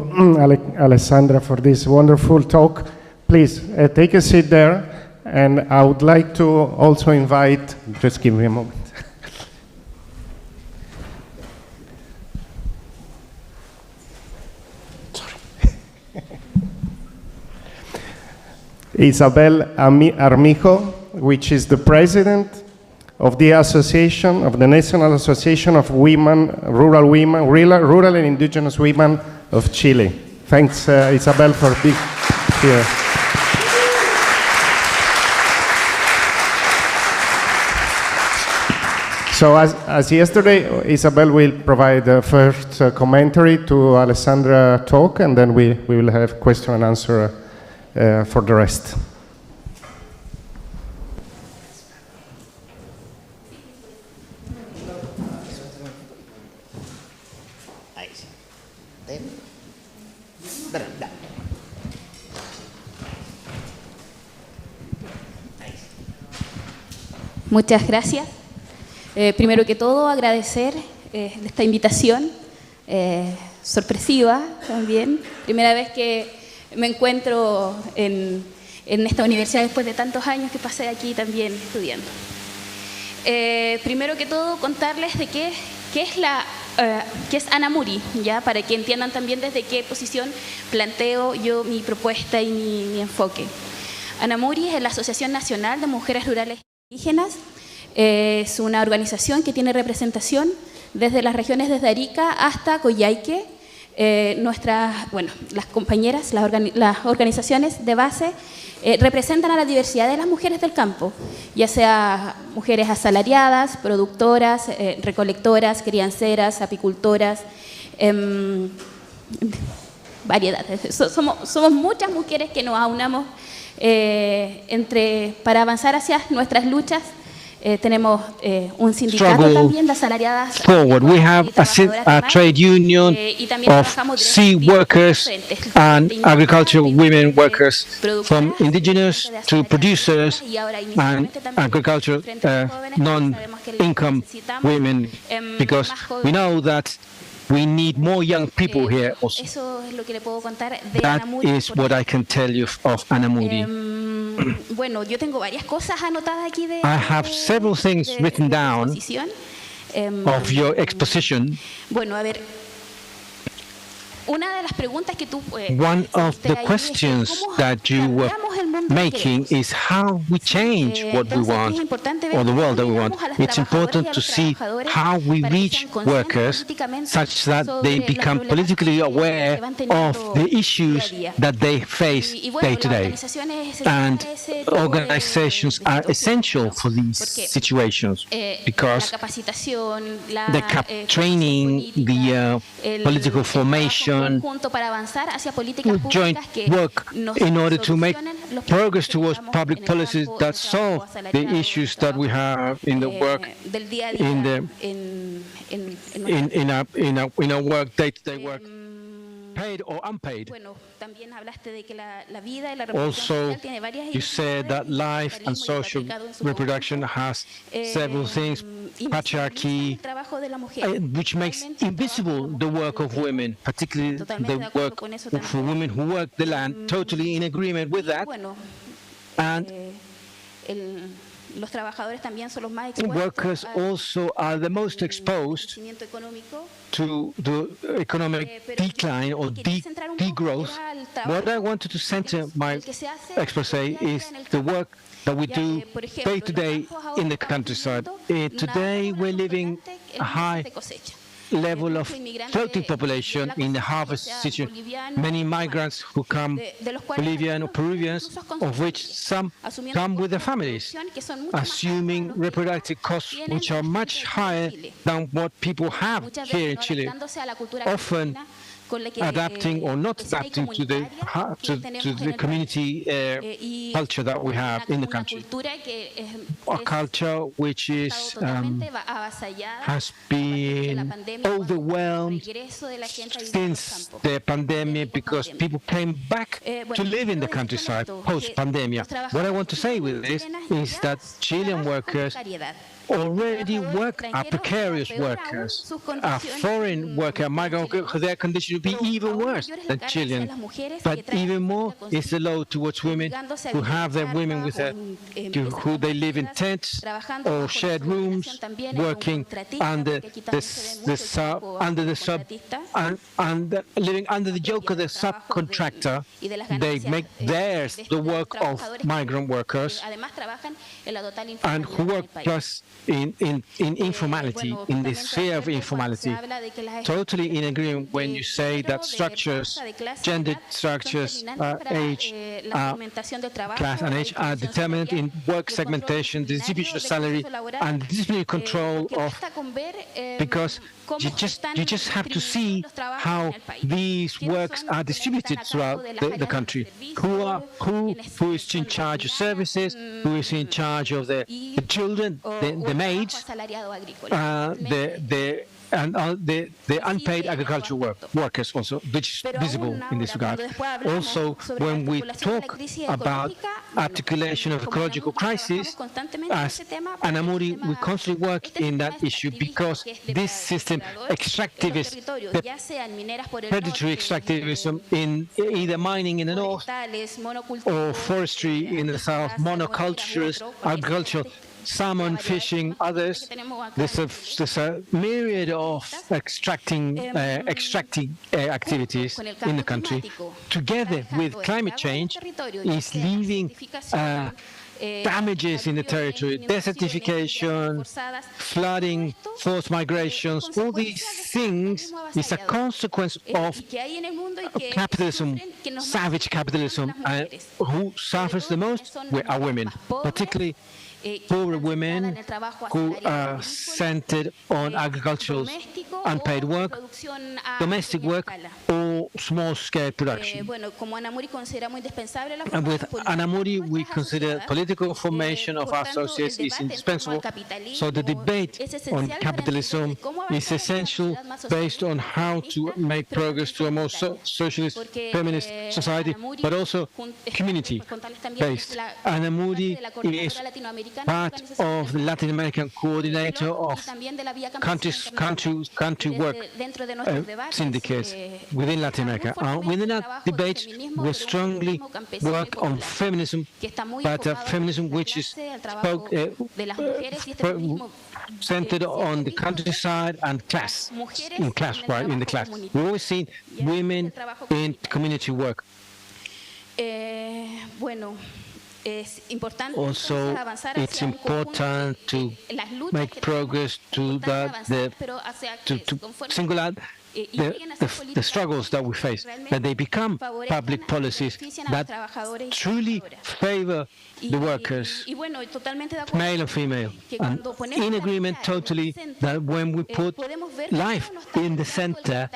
Alessandra, for this wonderful talk. Please take a seat there. And I would like to also invite, just give me a moment. Sorry. Isabel Armijo, which is the president of the association, of the National Association of Rural and Indigenous Women of Chile. Thanks, Isabel, for being here. So as yesterday, Isabel will provide the first commentary to Alessandra talk, and then we will have question and answer for the rest. Muchas gracias. Primero que todo, agradecer esta invitación sorpresiva también. Primera vez que me encuentro en esta universidad después de tantos años que pasé aquí también estudiando. Primero que todo, contarles de qué es Anamuri, ¿ya? Para que entiendan también desde qué posición planteo yo mi propuesta y mi enfoque. Anamuri es la Asociación Nacional de Mujeres Rurales Indígenas. Es una organización que tiene representación desde las regiones desde Arica hasta Coyhaique. Las compañeras, las organizaciones de base representan a la diversidad de las mujeres del campo, ya sea mujeres asalariadas, productoras, recolectoras, crianceras, apicultoras, variedades. Somos muchas mujeres que nos aunamos para avanzar hacia nuestras luchas. Tenemos un sindicato también de asalariadas forward. We have a trade union of sea workers and agricultural women workers, from indigenous to producers and agricultural non-income women, because we know that we need more young people here also. That is what I can tell you of Anamuri. Bueno, yo tengo varias cosas anotadas aquí I have several things written down of your exposition. Bueno, a ver, una de las preguntas que tú one of the questions that you were making is how we change what we want, or the world that we want. It's important to see how we reach workers such that they become politically aware of the issues that they face day to day. And organizations are essential for these situations, because the training, the political formation, joint work in order to make progress towards public policies that solve the issues that we have in the work, in our work, day-to-day work, paid or unpaid. Also, you said that life and social reproduction has several things, patriarchy, which makes invisible the work of women, particularly the work for women who work the land, totally in agreement with that. And los trabajadores también son los más expuestos workers also are the most exposed crecimiento económico. to the economic decline or degrowth. What I wanted to center my expose is the work that we do day to day in the countryside. Today we're living a high level of floating population in the harvest situation. Many migrants who come, Bolivian or Peruvians, of which some come with their families, assuming reproductive costs which are much higher than what people have here in Chile, often adapting or not adapting to the community culture that we have in the country. A culture which has been overwhelmed since the pandemic because people came back to live in the countryside post-pandemic. What I want to say with this is that Chilean workers already are precarious workers. A foreign worker, migrant worker, their condition would be even worse than Chilean. But even more is the load towards women who have their women with who they live in tents or shared rooms, working under living under the yoke of the subcontractor. They make theirs the work of migrant workers and who work plus in informality, in the sphere of informality. Totally in agreement when you say that structures, gender structures, age, class and age are determined in work segmentation, distribution of salary, and disciplinary control of, because you just have to see how these works are distributed throughout the country. Who is in charge of services? Who is in charge of the children, the maids, the unpaid agricultural workers also, which is visible in this regard. Also, when we talk about articulation of ecological crisis, as Anamuri, we constantly work in that issue because this system, extractivist, predatory extractivism in either mining in the north or forestry in the south, monocultures, agriculture, salmon fishing, others. There's a myriad of extracting activities in the country, together with climate change, is leaving damages in the territory, desertification, flooding, forced migrations. All these things is a consequence of capitalism, savage capitalism, and who suffers the most are women, particularly poor women who are centered on agricultural unpaid work, domestic work, or small-scale production. And with Anamuri, we consider political formation of our associates is indispensable. So the debate on capitalism is essential based on how to make progress to a more socialist, feminist society, but also community-based. Anamuri is part of the Latin American coordinator of country work syndicates within Latin America. Within our debate, we strongly work on feminism, but feminism which is centered on the countryside and class, in the class. We've always seen women in community work. Also, it's important to make progress to single out the struggles that we face, that they become public policies that truly favor the workers, male and female. And in agreement totally that when we put life in the center,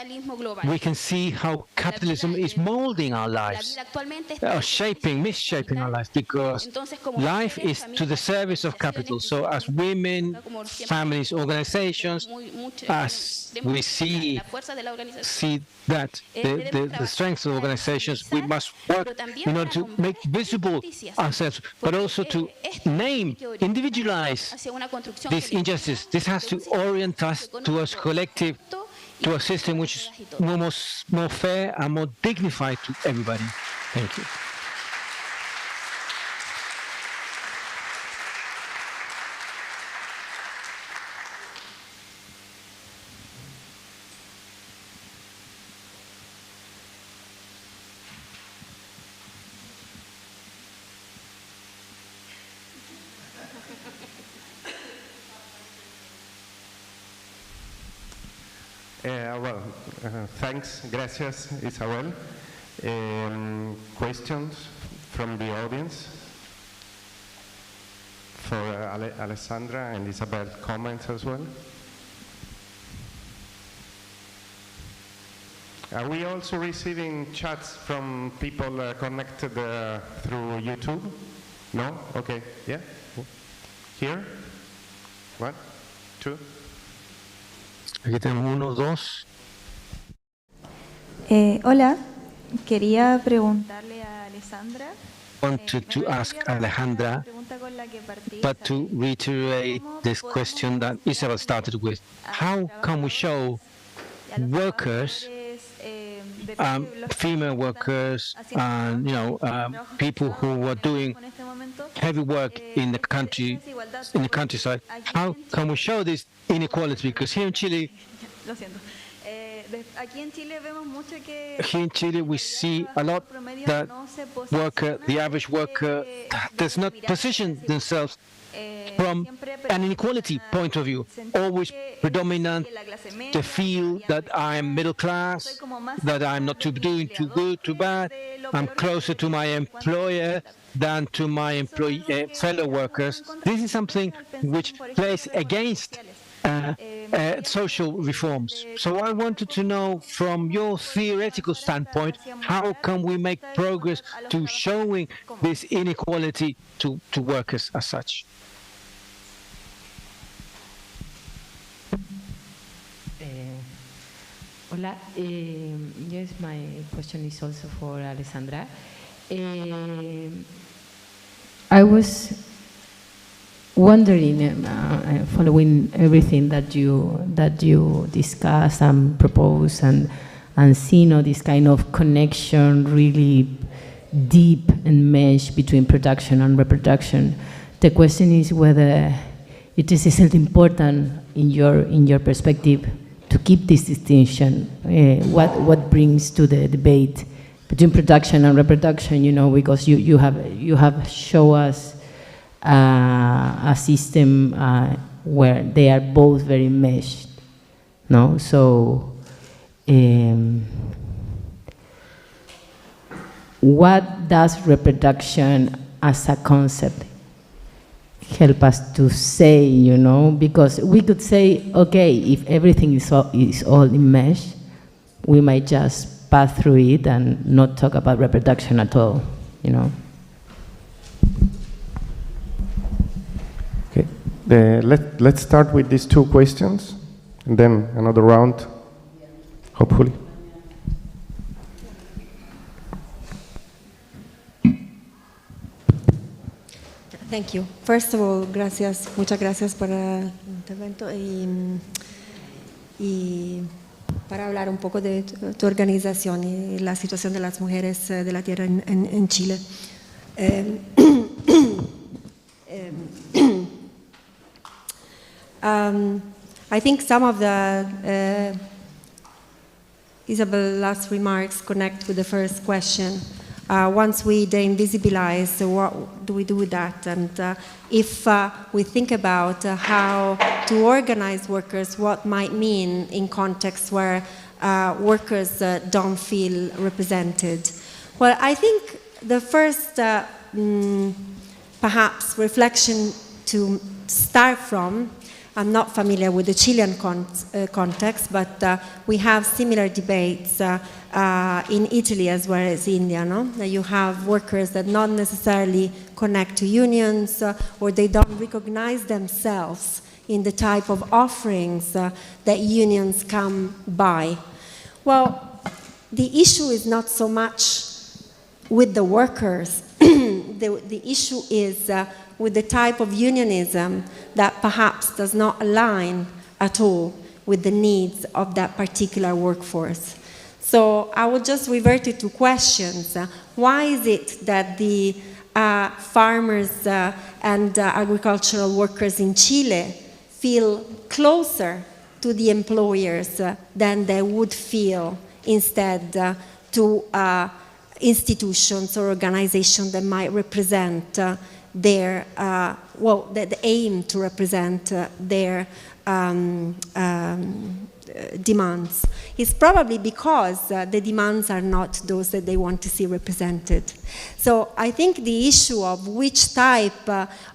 we can see how capitalism is molding our lives, misshaping our lives, because life is to the service of capital. So as women, families, organizations, as we see that the strength of organizations, we must work in order to make visible ourselves, but also to name, individualize this injustice. This has to orient us towards collective, to a system which is more fair and more dignified to everybody. Thank you. Thanks, gracias, Isabel. Questions from the audience for Alessandra and Isabel, comments as well? Are we also receiving chats from people connected through YouTube? No? Okay, yeah. Here? 1, 2. Aquí tenemos 1, 2. Hola, quería preguntarle a Alessandra. Wanted to ask Alejandra, but to reiterate this question that Isabel started with. How can we show workers, female workers, and people who are doing heavy work in the countryside? How can we show this inequality? Because here in Chile, we see a lot that the average worker does not position themselves from an inequality point of view. Always predominant the feel that I'm middle class, that I'm not doing too good, too bad, I'm closer to my employer than to my fellow workers. This is something which plays against social reforms. So I wanted to know, from your theoretical standpoint, how can we make progress to showing this inequality to workers as such? Hola, yes, my question is also for Alessandra. I was wondering, following everything that you discuss and propose, and seeing this kind of connection, really deep and mesh between production and reproduction. The question is whether it is still important in your perspective to keep this distinction. What brings to the debate between production and reproduction? Because you have shown us a system where they are both very meshed, no? So, what does reproduction as a concept help us to say? Because we could say, okay, if everything is all in mesh, we might just pass through it and not talk about reproduction at all. Let's start with these 2 questions, and then another round, hopefully. Thank you. First of all, muchas gracias por el intervento y para hablar un poco de tu organización y la situación de las mujeres de la tierra en Chile. I think some of the Isabel's last remarks connect with the first question. Once we de-invisibilize, what do we do with that? And if we think about how to organize workers, what might mean in contexts where workers don't feel represented. Well, I think the first perhaps reflection to start from, I'm not familiar with the Chilean context, but we have similar debates in Italy as well as India, no? You have workers that not necessarily connect to unions or they don't recognize themselves in the type of offerings that unions come by. Well, the issue is not so much with the workers. The issue is with the type of unionism that perhaps does not align at all with the needs of that particular workforce. So I will just revert it to questions. Why is it that the farmers and agricultural workers in Chile feel closer to the employers than they would feel instead to institutions or organizations that might represent their, the aim to represent their demands. It's probably because the demands are not those that they want to see represented. So I think the issue of which type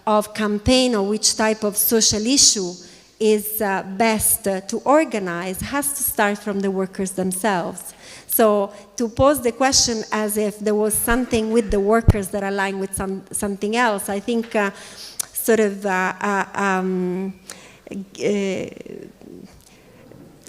of campaign or which type of social issue is best to organize has to start from the workers themselves. So to pose the question as if there was something with the workers that aligned with something else, I think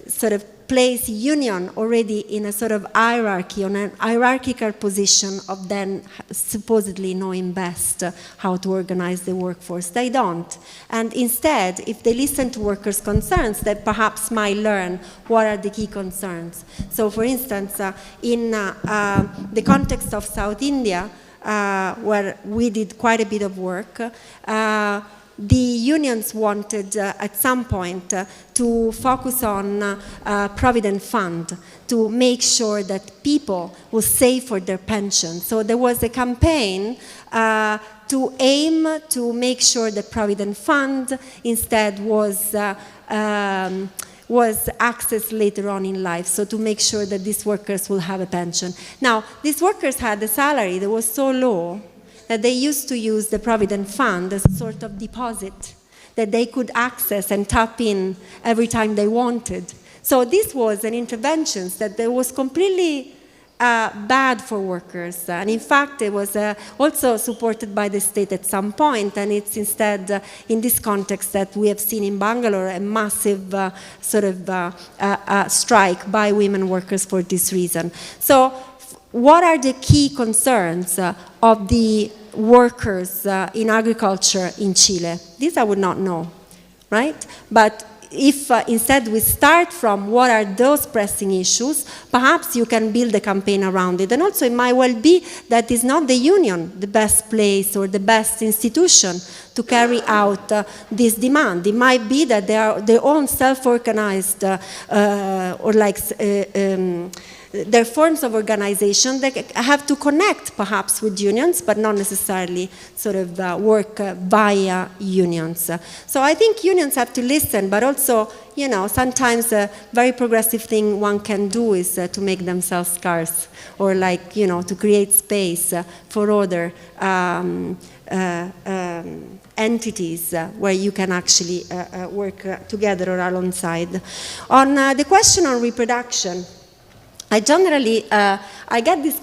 sort of place union already in a sort of hierarchy, on an hierarchical position of then supposedly knowing best how to organize the workforce. They don't. And instead, if they listen to workers' concerns, they perhaps might learn what are the key concerns. So for instance, in the context of South India, where we did quite a bit of work, the unions wanted at some point to focus on Provident Fund to make sure that people will save for their pension. So there was a campaign to aim to make sure that Provident Fund instead was accessed later on in life, so to make sure that these workers will have a pension. Now, these workers had a salary that was so low that they used to use the Provident Fund as a sort of deposit that they could access and tap in every time they wanted. So this was an intervention that was completely bad for workers. And in fact, it was also supported by the state at some point, and it's instead in this context that we have seen in Bangalore a massive strike by women workers for this reason. So what are the key concerns of the workers in agriculture in Chile? This I would not know, right? But if instead we start from what are those pressing issues, perhaps you can build a campaign around it. And also it might well be that is not the union the best place or the best institution to carry out this demand. It might be that they are their own self-organized or like their forms of organization that have to connect perhaps with unions, but not necessarily sort of work via unions. So I think unions have to listen, but also, you know, sometimes a very progressive thing one can do is to make themselves scarce, or like, you know, to create space for other entities where you can actually work together or alongside. On the question on reproduction, I generally, I get this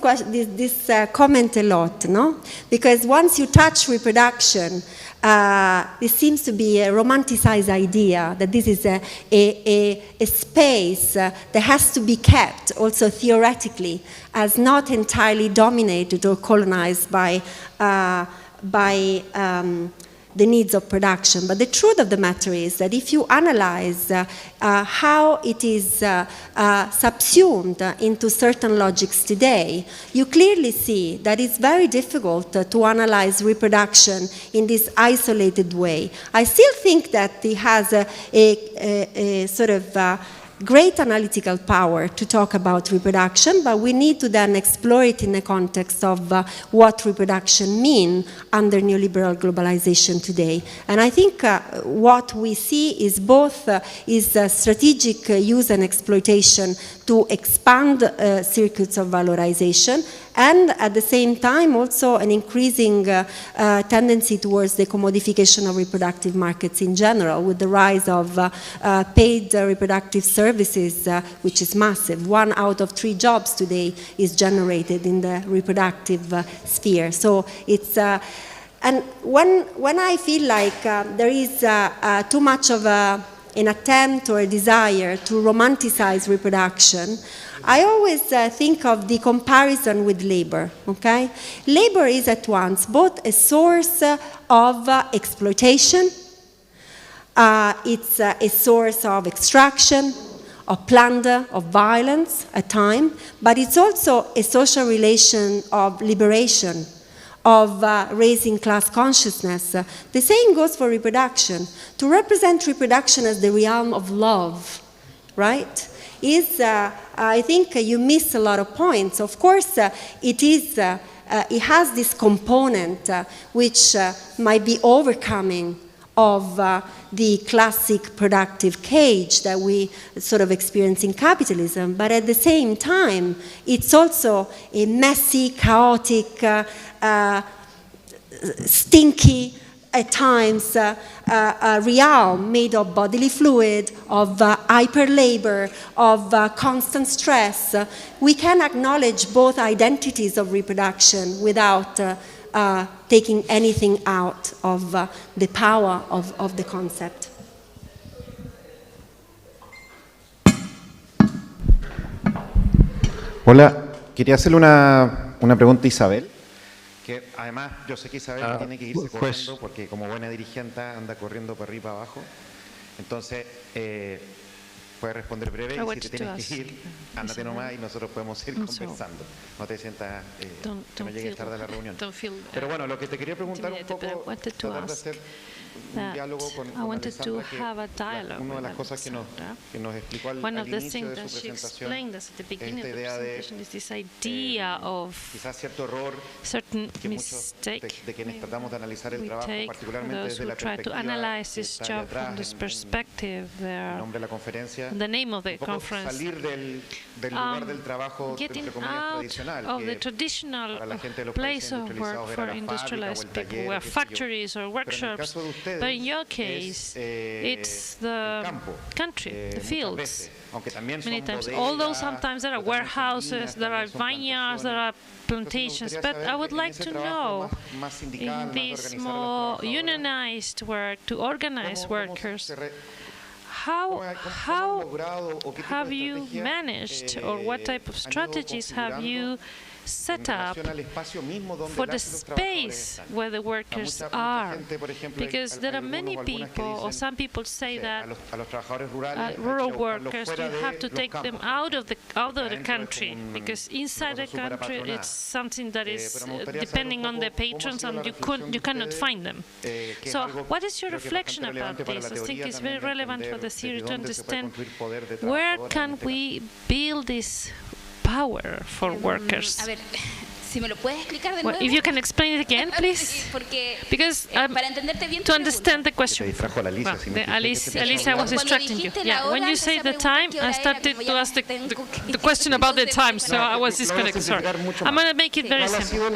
comment a lot, no? Because once you touch reproduction, it seems to be a romanticized idea that this is a space that has to be kept, also theoretically, as not entirely dominated or colonized by the needs of production. But the truth of the matter is that if you analyze how it is subsumed into certain logics today, you clearly see that it's very difficult to analyze reproduction in this isolated way. I still think that it has a sort of great analytical power to talk about reproduction, but we need to then explore it in the context of what reproduction means under neoliberal globalization today. And I think what we see is both strategic use and exploitation to expand circuits of valorization, and at the same time also an increasing tendency towards the commodification of reproductive markets in general, with the rise of paid reproductive services, which is massive. 1 out of 3 jobs today is generated in the reproductive sphere. So it's and when I feel like there is too much of an attempt or a desire to romanticize reproduction, I always think of the comparison with labor, okay? Labor is at once both a source of exploitation, it's a source of extraction, of plunder, of violence at times, but it's also a social relation of liberation, of raising class consciousness. The same goes for reproduction. To represent reproduction as the realm of love, right, is, I think you miss a lot of points. Of course, it is it has this component which might be overcoming of the classic productive cage that we sort of experience in capitalism, but at the same time, it's also a messy, chaotic, stinky, at times, a realm made of bodily fluid, of hyper-labor, of constant stress. We can acknowledge both identities of reproduction without taking anything out of the power of the concept. Hola, quería hacerle una pregunta a Isabel, que además yo sé que Isabel tiene que irse corriendo porque como buena dirigente anda corriendo para arriba y para abajo, entonces puede responder breve y si te tienes que ir, ándate nomás y nosotros podemos ir conversando. No te sientas que no llegues tarde a la reunión. Pero bueno, lo que te quería preguntar un poco, tratar de hacer un diálogo con Alessandra, que una de las cosas que nos explicó al inicio de su presentación, esta idea de quizás cierto error que muchos de quienes tratamos de analizar el trabajo, particularmente desde la perspectiva que está detrás en nombre de la conferencia, un poco salir del lugar del trabajo entre comillas tradicional, que para la gente de los países industrializados era la fábrica o el taller, but in your case, it's the country, the fields. Many times, although sometimes there are warehouses, there are vineyards, there are plantations, but I would like to know, in this more unionized work, to organize workers, how have you managed, or what type of strategies have you set up for the space where the workers are? Because there are many people, or some people say that rural workers, you have to take them out of the country, because inside the country it's something that is depending on the patrons, and you cannot find them. So what is your reflection about this? I think it's very relevant for the theory to understand where can we build this power for workers. A ver, si me lo puedes explicar de nuevo. If you can explain it again, please. Because para entenderte bien, to understand the question. Alicia was distracting you. Yeah, when you say the time, I started to ask the question about the time, so I was disconnected. Sorry. I'm going to make it very simple.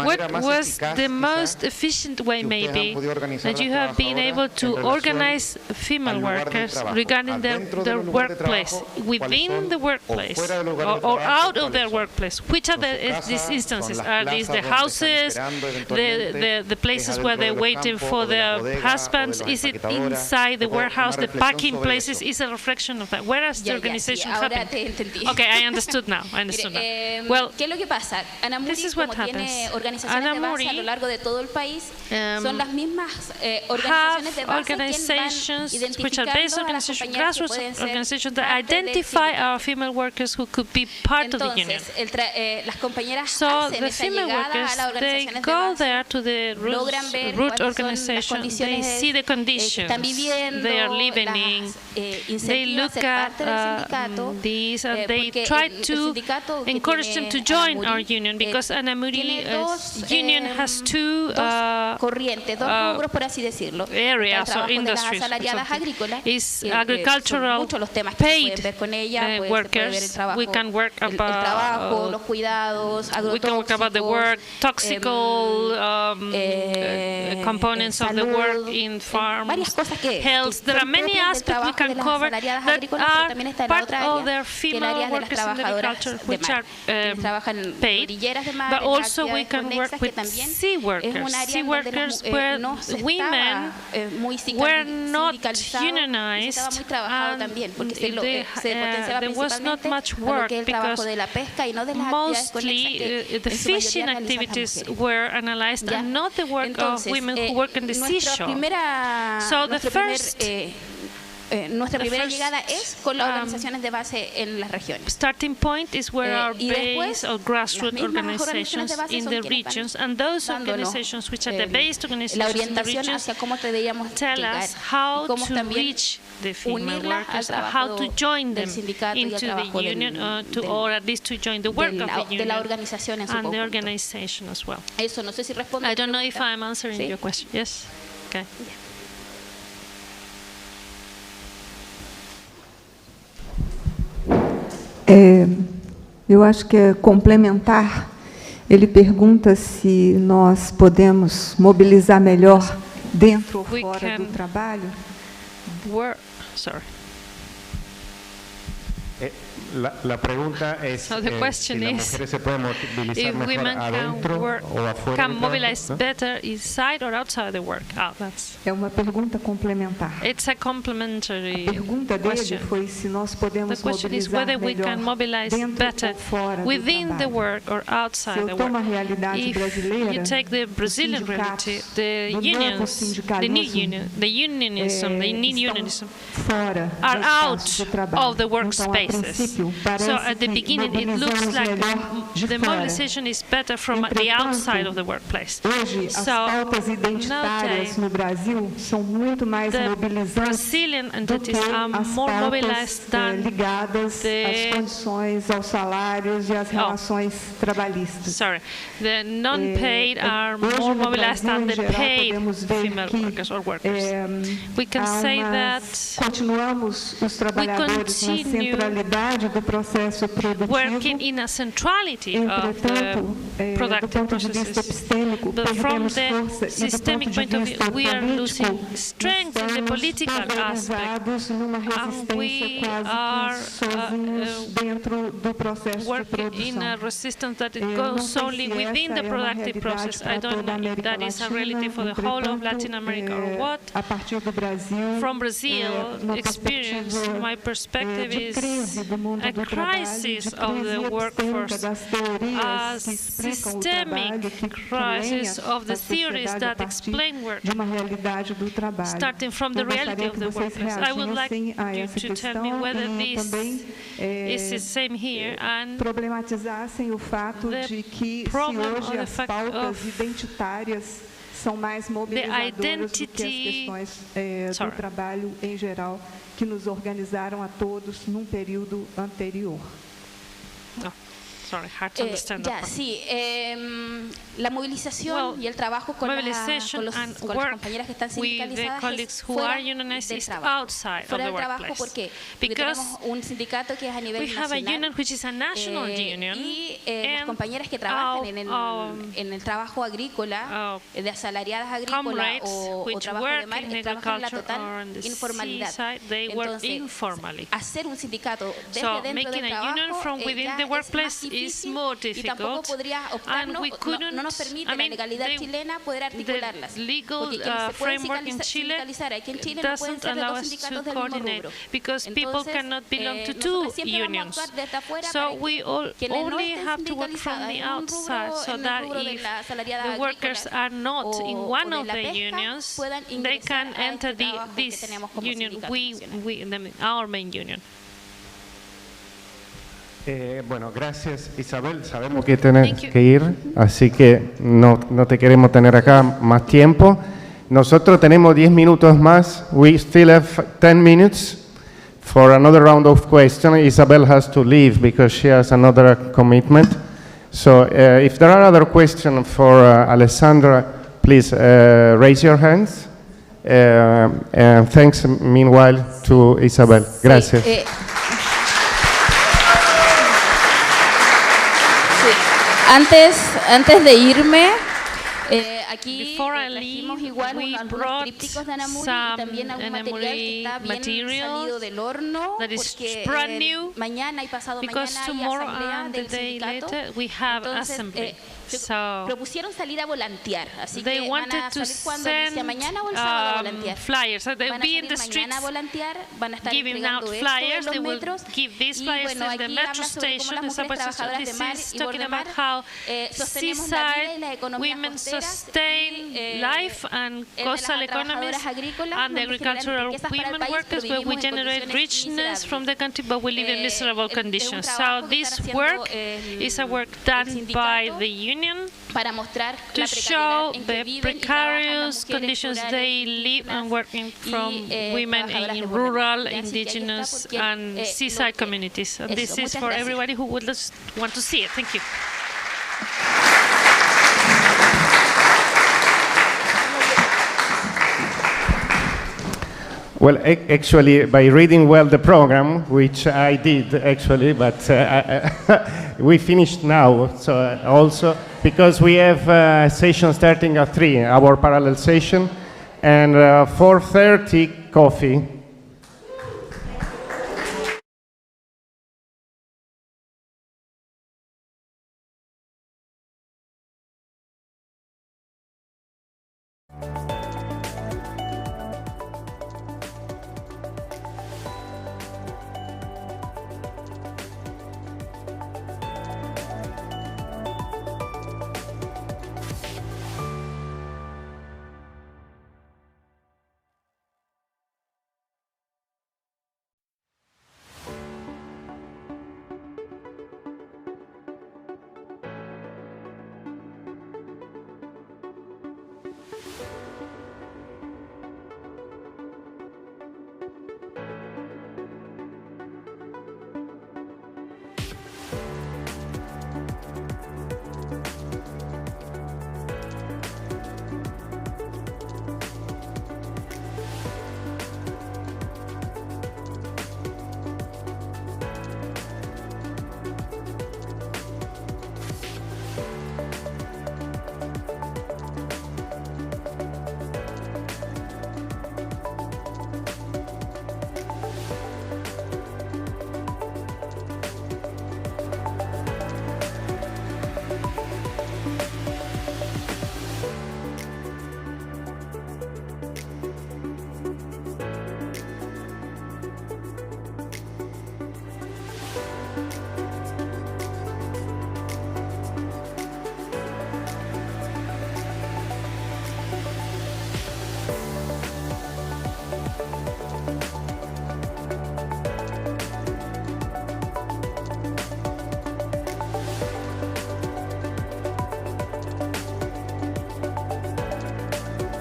What was the most efficient way, maybe, that you have been able to organize female workers regarding their workplace, within the workplace, or out of their workplace? Which are these instances? Are these the houses, the places where they're waiting for their husbands? Is it inside the warehouse, the packing places? Is a reflection of that? Where is the organization happening? Okay, I understoed now. Well, this is what happens. Anamuri have organizations which are based organizations, grassroots organizations that identify our female workers who could be part of the union. So the female workers, they go there to the root organization, they see the conditions they are living in, they look at these, and they try to encourage them to join our union, because Anamuri union has two areas or industries. Is agricultural paid workers. We can work about the work, toxical components of the work in farms, health. There are many aspects we can cover that are part of their female workers in the agriculture, which are paid, but also we can work with sea workers where women were not unionized, and there was not much work, because mostly the fishing activities were analyzed and not the work of women who work in the seashore. So the first nuestra primera llegada es con las organizaciones de base en las regiones. Starting point is where our base or grassroots organizations in the regions, and those organizations which are the based organizations in the regions tell us how to reach the female unirlas al workers, how to trabajo join them del sindicato y al into the trabajo union, or at least to join the work of the de union la organización en su and the conjunto. organization as well. Eso, no sé si responde. I don't know if I'm answering ¿Sí? your question. Yes? Okay. Eu acho que é complementar. Ele pergunta se nós podemos mobilizar melhor dentro ou fora do trabalho. Sorry. La pregunta es So the question si las is, mujeres se pueden movilizar if mejor women adentro o afuera. can mobilize better inside or outside the work. É uma pergunta complementar. It's a complementary A pergunta dele question. foi se nós podemos The question is mobilizar whether we can melhor mobilize dentro better ou fora do within the trabalho. work or Se outside eu the tomo a work. realidade If brasileira, you take the Brazilian reality, the do novo unions, the new union, the unionism, the new unionism fora are do out espaço de trabalho. of the Então, a workspaces. princípio, parece So at the que beginning it looks mobilizamos like melhor de the fora. mobilization is better from the Entretanto, outside of the workplace. Hoje, as So pautas identitárias nowadays, no Brasil são muito mais the mobilizantes Brazilian do que entities are as more pautas mobilized than ligadas the- às condições, aos salários e às relações trabalhistas. Sorry, the non-paid are hoje more no mobilized Brasil, than em the geral, paid podemos ver female que, workers or workers. We can há say that continuamos os trabalhadores na continue centralidade do processo produtivo. working in a centrality of the Entretanto, do productive ponto de vista processes. epistêmico, But from perdemos the força e do systemic ponto de point of vista view, we are losing político, strength in the estamos political aspect, pulverizados numa resistência we quase are, que sozinhos dentro do processo de working in a produção. resistance that it Não goes sei only se within essa the é uma productive realidade process. I para don't toda a know if América that is a reality for the Latina, whole of entretanto, Latin America or what. A partir do Brasil, From Brazil, uma experience, perspectiva my perspective de is crise do mundo a do trabalho, crisis de of the crise workforce, epistêmica das teorias a que explicam o systemic trabalho, que crisis leem of the a theories sociedade a that partir explain work, de uma realidade do trabalho. starting from the Eu reality gostaria of que the vocês workplace. I would like reagissem a you essa to tell me questão whether e this também is the same here and problematizassem o fato the de que se problem hoje or the as fact pautas of identitárias são mais mobilizadoras do que as identity- questões do Sorry. trabalho em geral, que nos organizaram a todos num período anterior. oh, sorry, hard to understand that Ya, part. sí. La movilización Well, y el trabajo con, mobilization and con las work compañeras que están with the sindicalizadas colleagues es who fuera are unionized del is trabajo. outside of Fuera the del trabajo, workplace. ¿por qué? Porque Because tenemos un sindicato que es a nivel we have a nacional. union which is a national union, Y las and compañeras que trabajan our, en el trabajo agrícola, de asalariadas agrícolas comrades o which trabajo de work mar, in trabajan en la agriculture total or on the informalidad. seaside, they work Entonces, informally. hacer un sindicato desde So dentro making del a union trabajo from within ya the es workplace más is difícil more y tampoco difficult, podría optar, and no, we couldn't, no nos permite I mean, la legalidad they- chilena poder articularlas. the legal Porque quienes se pueden framework in Chile sindicalizar aquí en Chile no pueden doesn't ser de allow dos us to sindicatos del mismo coordinate rubro. because people Entonces, cannot belong to two nosotros siempre vamos a unions. actuar desde afuera So para we que all quienes no only estén have to work from sindicalizadas the en un outside rubro, so en el that rubro de if la asalariada the workers agrícola are not in o one de of la the pesca, unions, puedan they ingresar can a enter este trabajo que this tenemos como union, sindicato nacional. our main union. Bueno, gracias Isabel. Sabemos que tienes Thank you. que ir, así que no te queremos tener acá más tiempo. Nosotros tenemos 10 minutos más. We still have 10 minutes for another round of questions. Isabel has to leave because she has another commitment. So if there are other questions for Alessandra, please raise your hands. And thanks meanwhile to Isabel. Gracias. Antes de irme, aquí Before I trajimos leave, igual we algunos brought trípticos de Anamuri y some también algún material que está bien material salido del horno, that is porque brand new, mañana y pasado because mañana hay tomorrow asamblea and the del day sindicato. later we have Entonces, assembly. So propusieron salir a volantear, así they que van wanted a to salir cuando inicia send mañana o el sábado a volantear. flyers. So they'll Van a be in salir the mañana streets a volantear, van a estar giving out entregando esto flyers. en They los will metros. give these Y flyers bueno, in the aquí metro habla sobre cómo station. las The mujeres trabajadoras de this mar is y talking bordemar about how sostenemos la vida y las seaside economías women costeras sustain y, life and el de coastal las economies trabajadoras agrícolas, and the donde generan agricultural riquezas para el women país, workers, pero where we vivimos en generate condiciones richness from the country, but we live in miserable es un conditions. So trabajo que this están work haciendo is a work el done by sindicato the union para mostrar to la show precariedad en que the viven y trabajan las precarious mujeres conditions rurales, they live and working from women trabajadoras in de rural, Así que ahí está indigenous, porque, and lo seaside que- communities. And eso, this is muchas for gracias. everybody who would want to see it. Thank you. Well, actually, by reading well the program, which I did actually, but we finished now. So also because we have a session starting at 3, our parallel session, and 4:30 coffee.